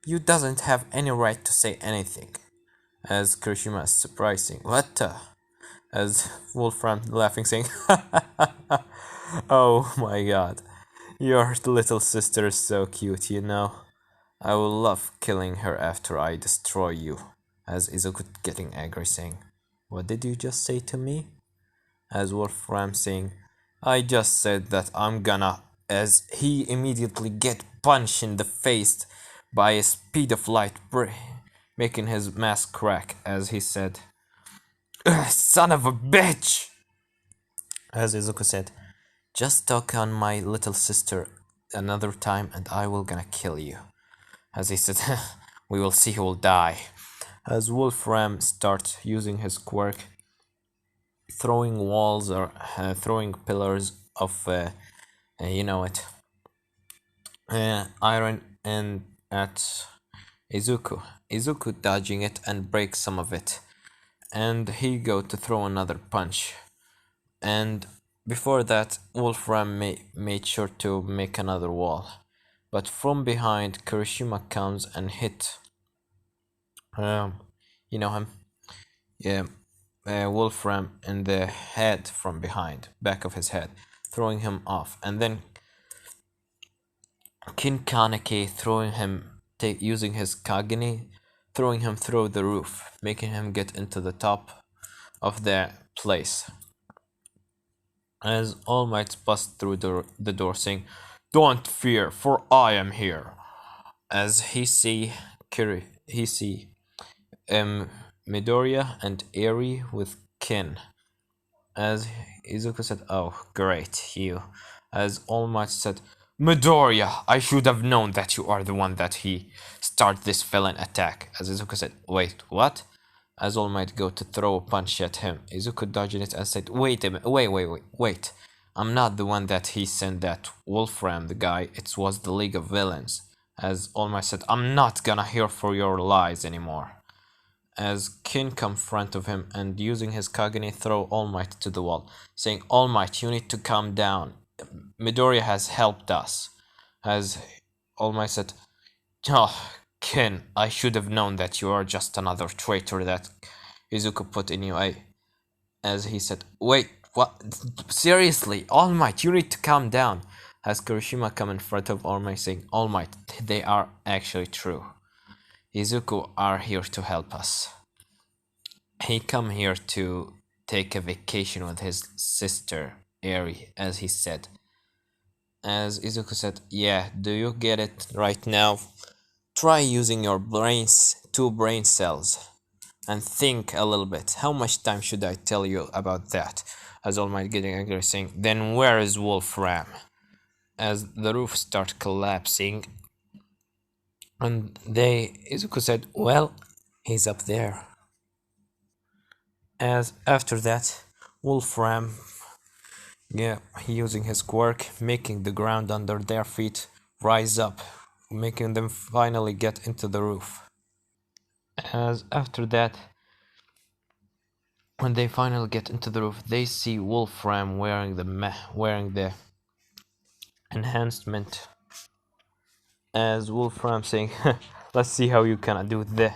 You doesn't have any right to say anything." As Kuroshima is surprising, "What the?" As Wolfram laughing saying, "Oh my god, your little sister is so cute, you know. I will love killing her after I destroy you." As Izuku getting angry saying, "What did you just say to me?" As Wolfram saying, "I just said that I'm gonna," as he immediately get punched in the face by a speed of light, making his mask crack. As he said, "Son of a bitch!" As Izuku said, "Just talk on my little sister another time and I will gonna kill you." As he said, "We will see who will die." As Wolfram starts using his quirk, throwing walls or throwing pillars of, you know it, iron and at Izuku. Izuku dodging it and breaks some of it. And he go to throw another punch. And before that, Wolfram made sure to make another wall. But from behind, Kirishima comes and hit, you know him, yeah, Wolfram in the head from behind, back of his head, throwing him off. And then Kin Kaneki throwing him, using his Kageni, throwing him through the roof, making him get into the top of the place. As All Might bust through the door saying, "Don't fear, for I am here." As he see Midoriya and Eri with Kin. As Izuku said, "Oh, great, you." As All Might said, "Midoriya, I should have known that you are the one that he start this villain attack." As Izuku said, "Wait, what?" As All Might go to throw a punch at him, Izuku dodging it and said, "Wait a minute, wait. I'm not the one that he sent that Wolfram, the guy. It was the League of Villains." As All Might said, "I'm not gonna hear for your lies anymore." as Kin come in front of him and using his Kagane throw All Might to the wall, saying, All Might, you need to calm down. Midoriya has helped us. As All Might said, Oh, Kin, I should have known that you are just another traitor that Izuku put in you. As he said, Wait, what? Seriously, All Might, you need to calm down. As Kirishima come in front of All Might saying, All Might, they are actually true. Izuku are here to help us. He come here to take a vacation with his sister, Eri, as he said. As Izuku said, yeah, do you get it right now? Try using your brains, 2 brain cells, and think a little bit. How much time should I tell you about that? As All Might getting angry saying, then where is Wolfram? As the roof start collapsing, and Izuku said, well, he's up there. As after that, Wolfram, yeah, using his quirk, making the ground under their feet rise up, making them finally get into the roof. As after that, when they finally get into the roof, they see Wolfram wearing the enhancement. As Wolfram saying, "Let's see how you can do the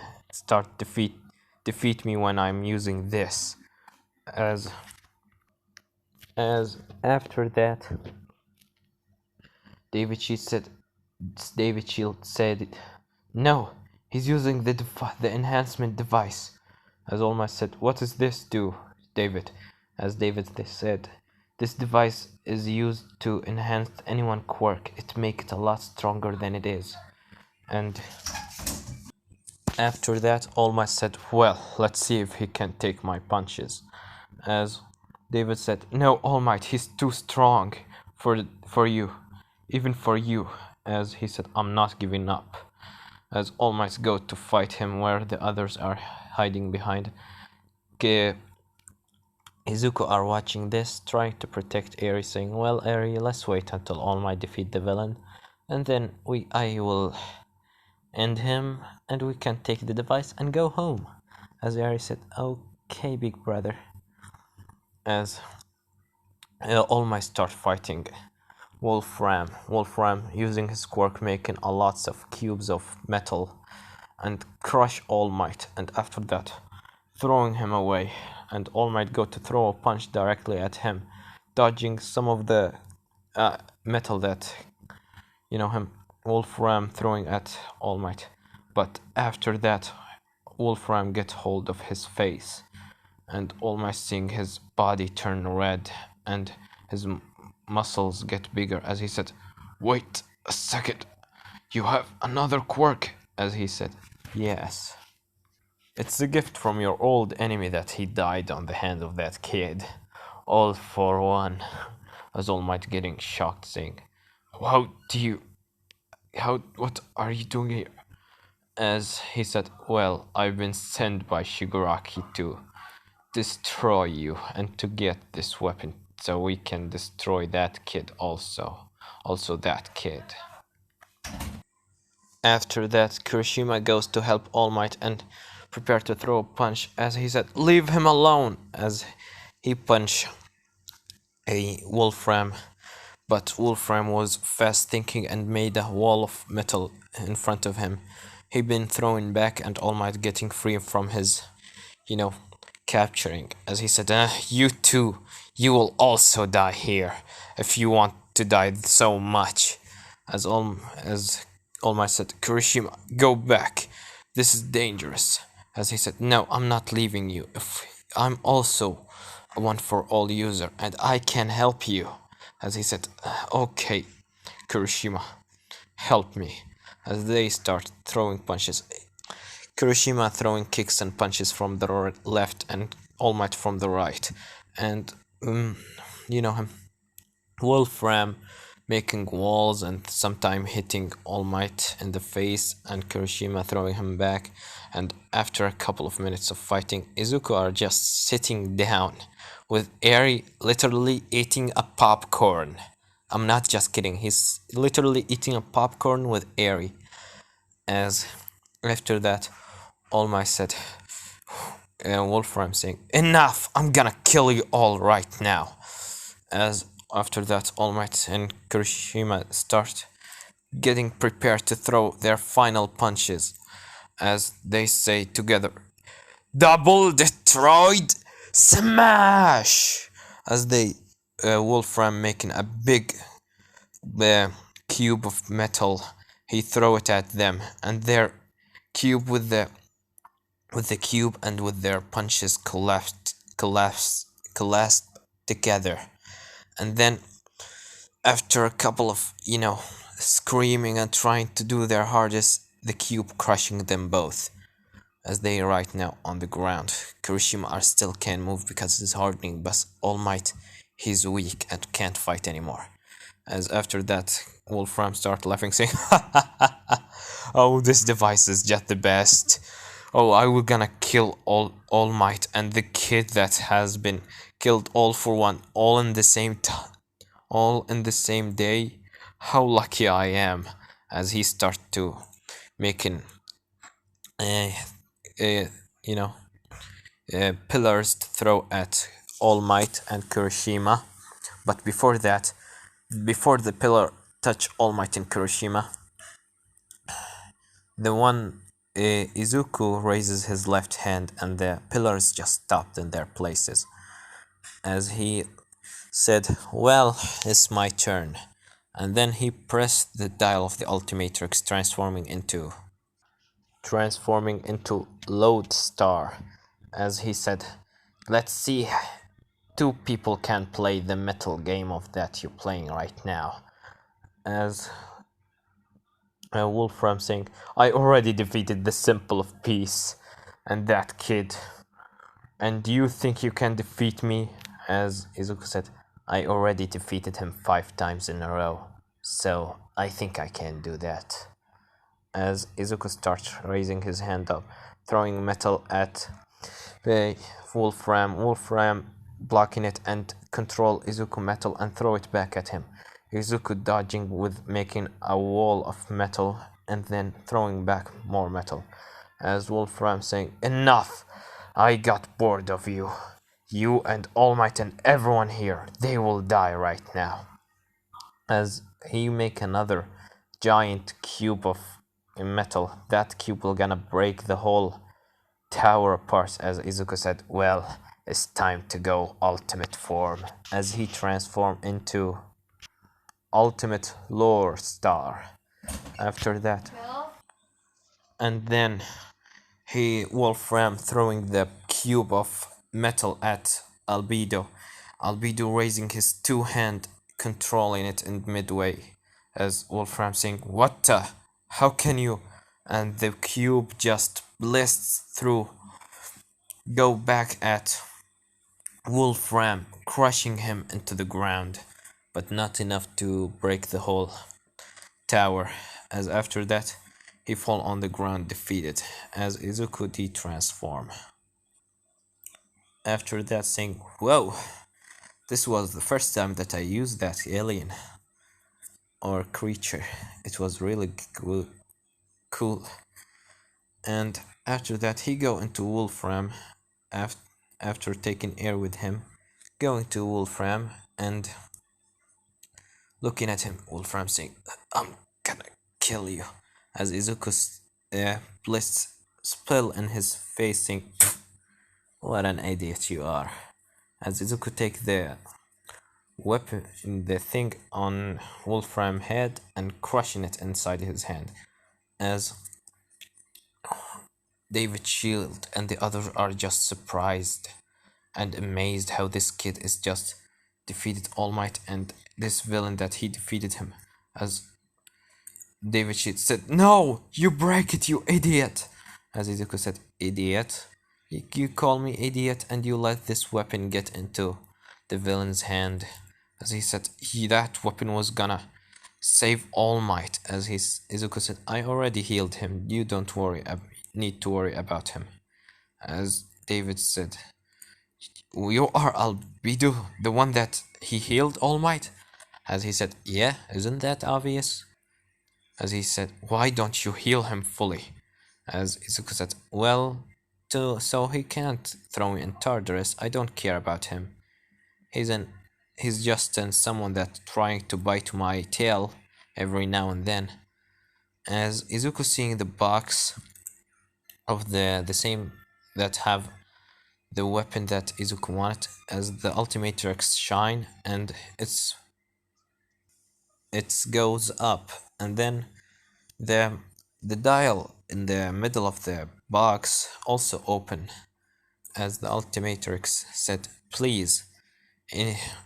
defeat me when I'm using this." As after that, David Shield said, "No, he's using the enhancement device." As All Might said, "What does this do, David?" As David said, "This device is used to enhance anyone's quirk. It makes it a lot stronger than it is." And after that, All Might said, "Well, let's see if he can take my punches." As David said, "No, All Might, he's too strong for you, even for you." As he said, "I'm not giving up." As All Might go to fight him where the others are hiding behind. Izuku are watching this, trying to protect Eri, saying, "Well, Eri, let's wait until All Might defeat the villain, and then I will end him, and we can take the device and go home." As Eri said, "Okay, big brother." As All Might start fighting Wolfram using his quirk, making a lots of cubes of metal and crush All Might, and after that throwing him away, and All Might go to throw a punch directly at him, dodging some of the metal that him Wolfram throwing at All Might. But after that, Wolfram gets hold of his face, and All Might seeing his body turn red and his muscles get bigger. As he said, "Wait a second, you have another quirk." As he said, "Yes. It's a gift from your old enemy that he died on the hand of that kid. All for one." As All Might getting shocked, saying, what are you doing here?" As he said, "Well, I've been sent by Shigaraki to destroy you and to get this weapon so we can destroy that kid also. Also that kid." After that, Kirishima goes to help All Might and prepare to throw a punch. As he said, "Leave him alone." As he punched a Wolfram, but Wolfram was fast thinking and made a wall of metal in front of him. He been thrown back, and All Might getting free from his, capturing. As he said, "You too, you will also die here if you want to die so much." As All Might said, "Kirishima, go back. This is dangerous." As he said, "No, I'm not leaving you. I'm also a one for all user, and I can help you." As he said, "Okay, Kirishima, help me." As they start throwing punches, Kirishima throwing kicks and punches from the left and All Might from the right, and him Wolfram making walls and sometimes hitting All Might in the face, and Kirishima throwing him back. And after a couple of minutes of fighting, Izuku are just sitting down with Eri literally eating a popcorn. I'm not just kidding, he's literally eating a popcorn with Eri. As after that, All Might said, Wolfram saying, "Enough! I'm gonna kill you all right now." As after that, All Might and Kirishima start getting prepared to throw their final punches, as they say together, "Double Detroit Smash!" As they, Wolfram making a big uh, cube of metal, he throw it at them, and their cube with the cube and with their punches collapsed together. And then after a couple of, screaming and trying to do their hardest, the cube crushing them both as they are right now on the ground. Kirishima are still can't move because it's hardening, but All Might, he's weak and can't fight anymore. As after that, Wolfram start laughing, saying, "Oh, this device is just the best. Oh, I will gonna kill All Might and the kid that has been killed all for one, all in the same time, all in the same day. How lucky I am." As he start to making, uh, uh, you know, pillars to throw at All Might and Kirishima. But before that, before the pillar touch All Might and Kirishima, the one Izuku raises his left hand and the pillars just stopped in their places. As he said, "Well, it's my turn." And then he pressed the dial of the ultimatrix, transforming into Lodestar. As he said, "Let's see, two people can play the metal game of that you're playing right now." As Wolfram saying, "I already defeated the Symbol of Peace and that kid. And do you think you can defeat me?" As Izuku said, "I already defeated him 5 times in a row, so I think I can do that." As Izuku starts raising his hand up, throwing metal at the Wolfram blocking it and control Izuku metal and throw it back at him. Izuku dodging with making a wall of metal and then throwing back more metal. As Wolfram saying, "Enough! I got bored of you. You and All Might and everyone here, they will die right now." As he make another giant cube of metal, that cube will gonna break the whole tower apart. As Izuku said, "Well, it's time to go ultimate form." As he transformed into ultimate lore star after that. And then Wolfram throwing the cube of metal at Albedo. Albedo raising his 2 hand, controlling it in midway. As Wolfram saying, "What the? How can you?" And the cube just blasts through, go back at Wolfram, crushing him into the ground, but not enough to break the whole tower. As after that, he fall on the ground defeated, as Izuku de-transform. After that, saying, "Whoa, this was the first time that I used that alien or creature. It was really cool." And after that, he go into Wolfram after taking air with him, going to Wolfram and looking at him. Wolfram saying, "I'm gonna kill you." As Izuku's blitz spill in his face, saying, "What an idiot you are." As Izuku take the weapon, the thing on Wolfram head and crushing it inside his hand. As David Shield and the others are just surprised and amazed how this kid is just defeated All Might and this villain that he defeated him. As David Shield said, "No, you break it, you idiot." As Izuku said, "Idiot? You call me idiot and you let this weapon get into the villain's hand." As he said, that weapon was gonna save All Might. As Izuku said, "I already healed him. You don't need to worry about him." As David said, "You are Albedo, the one that he healed All Might?" As he said, "Yeah, isn't that obvious?" As he said, "Why don't you heal him fully?" As Izuku said, "Well, so he can't throw me in Tartarus. I don't care about him. He's an he's just someone that trying to bite my tail every now and then. As Izuku seeing the box of the same that have the weapon that Izuku wanted, as the ultimatrix shine, and it goes up, and then the the dial in the middle of the box also open, as the ultimatrix said, please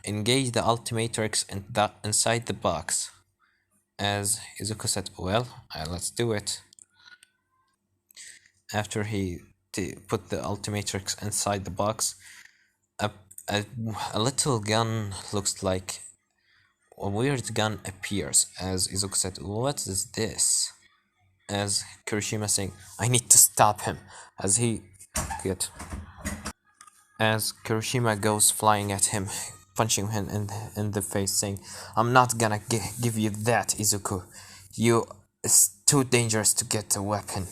engage the ultimatrix inside the box. As Izuku said, well, let's do it. After he put the ultimatrix inside the box, a, a, a little gun looks like a weird gun appears, as Izuku said, what is this? As Kirishima saying, I need to stop him, as he get as Kirishima goes flying at him, punching him in the face, saying, I'm not gonna give you that, Izuku. It's too dangerous to get a weapon.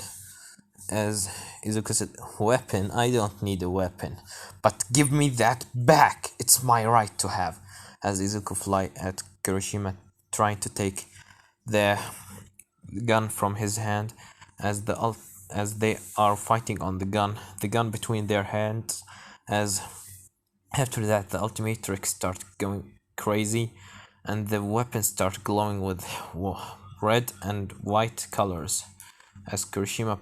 As Izuku said, weapon? I don't need a weapon. But give me that back! It's my right to have. As Izuku fly at Kirishima, trying to take the gun from his hand, as they are fighting on the gun between their hands, as after that the ultimatrix start going crazy, and the weapons start glowing with red and white colors, as Kirishima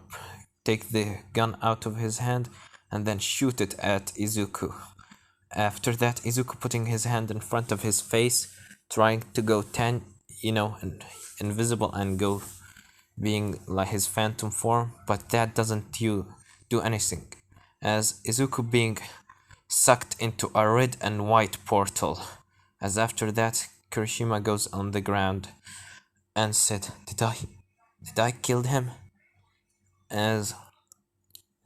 take the gun out of his hand and then shoot it at Izuku. After that, Izuku putting his hand in front of his face, trying to go invisible and go being like his phantom form, but that doesn't do anything, as Izuku being sucked into a red and white portal. As after that, Kirishima goes on the ground and said, did I kill him? As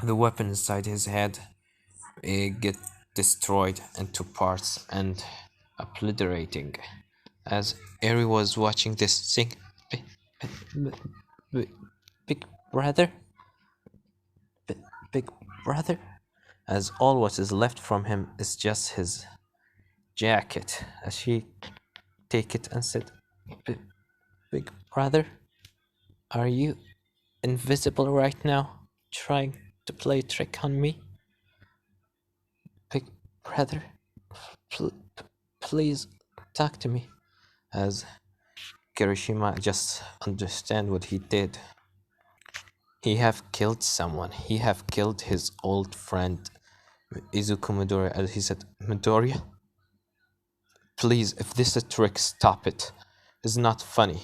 the weapon inside his head get destroyed into parts and obliterating. As Eri was watching this thing, big brother, big brother, as all what is left from him is just his jacket, as she take it and said, big brother, are you invisible right now, trying to play a trick on me? Big brother, please talk to me. As Kirishima just understand what he did. He have killed someone. He have killed his old friend Izuku Midoriya. As he said, Midoriya, please, if this is a trick, stop it. It's not funny.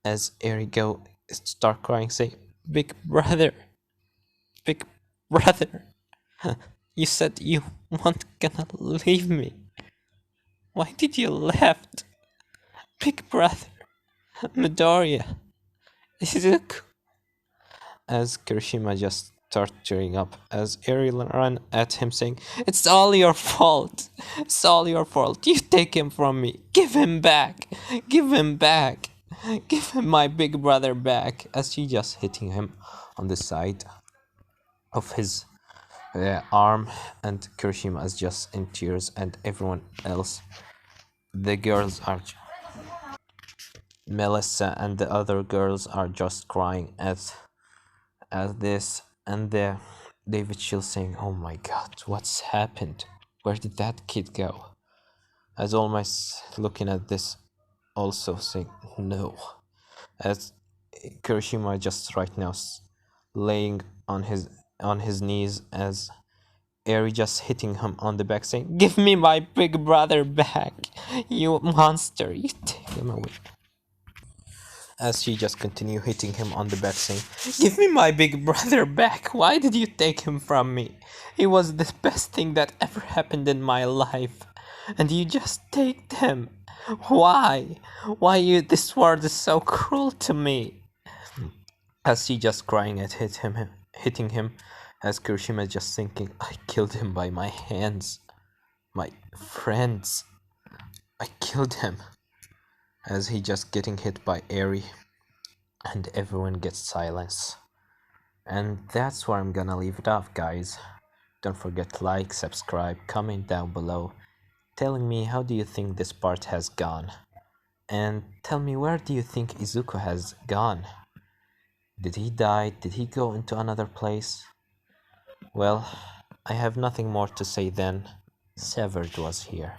As Eri go start crying, say, big brother, big brother, you said you weren't gonna leave me. Why did you left? Big brother, Midoriya, Izuku. As Kirishima just started tearing up, as Ariel ran at him saying, it's all your fault. It's all your fault. You take him from me. Give him back. Give him back. Give him my big brother back. As she just hitting him on the side of his arm, and Kirishima is just in tears, and everyone else, the girls are, Melissa and the other girls are just crying as this, and the David Chill saying, oh my god, what's happened? Where did that kid go? As almost looking at this, also saying no. As Kirishima just right now laying on his knees, as Eri just hitting him on the back saying, give me my big brother back, you monster, you take him away. As she just continued hitting him on the back saying, give me my big brother back, why did you take him from me? He was the best thing that ever happened in my life, and you just take him. Why? Why this world is so cruel to me? As she just crying at hitting him, as Kirishima just thinking, I killed him by my hands. My friends, I killed him. As he just getting hit by Eri, and everyone gets silence. And that's where I'm gonna leave it off, guys. Don't forget to like, subscribe, comment down below telling me how do you think this part has gone. And tell me, where do you think Izuku has gone? Did he die? Did he go into another place? Well, I have nothing more to say than Severed was here.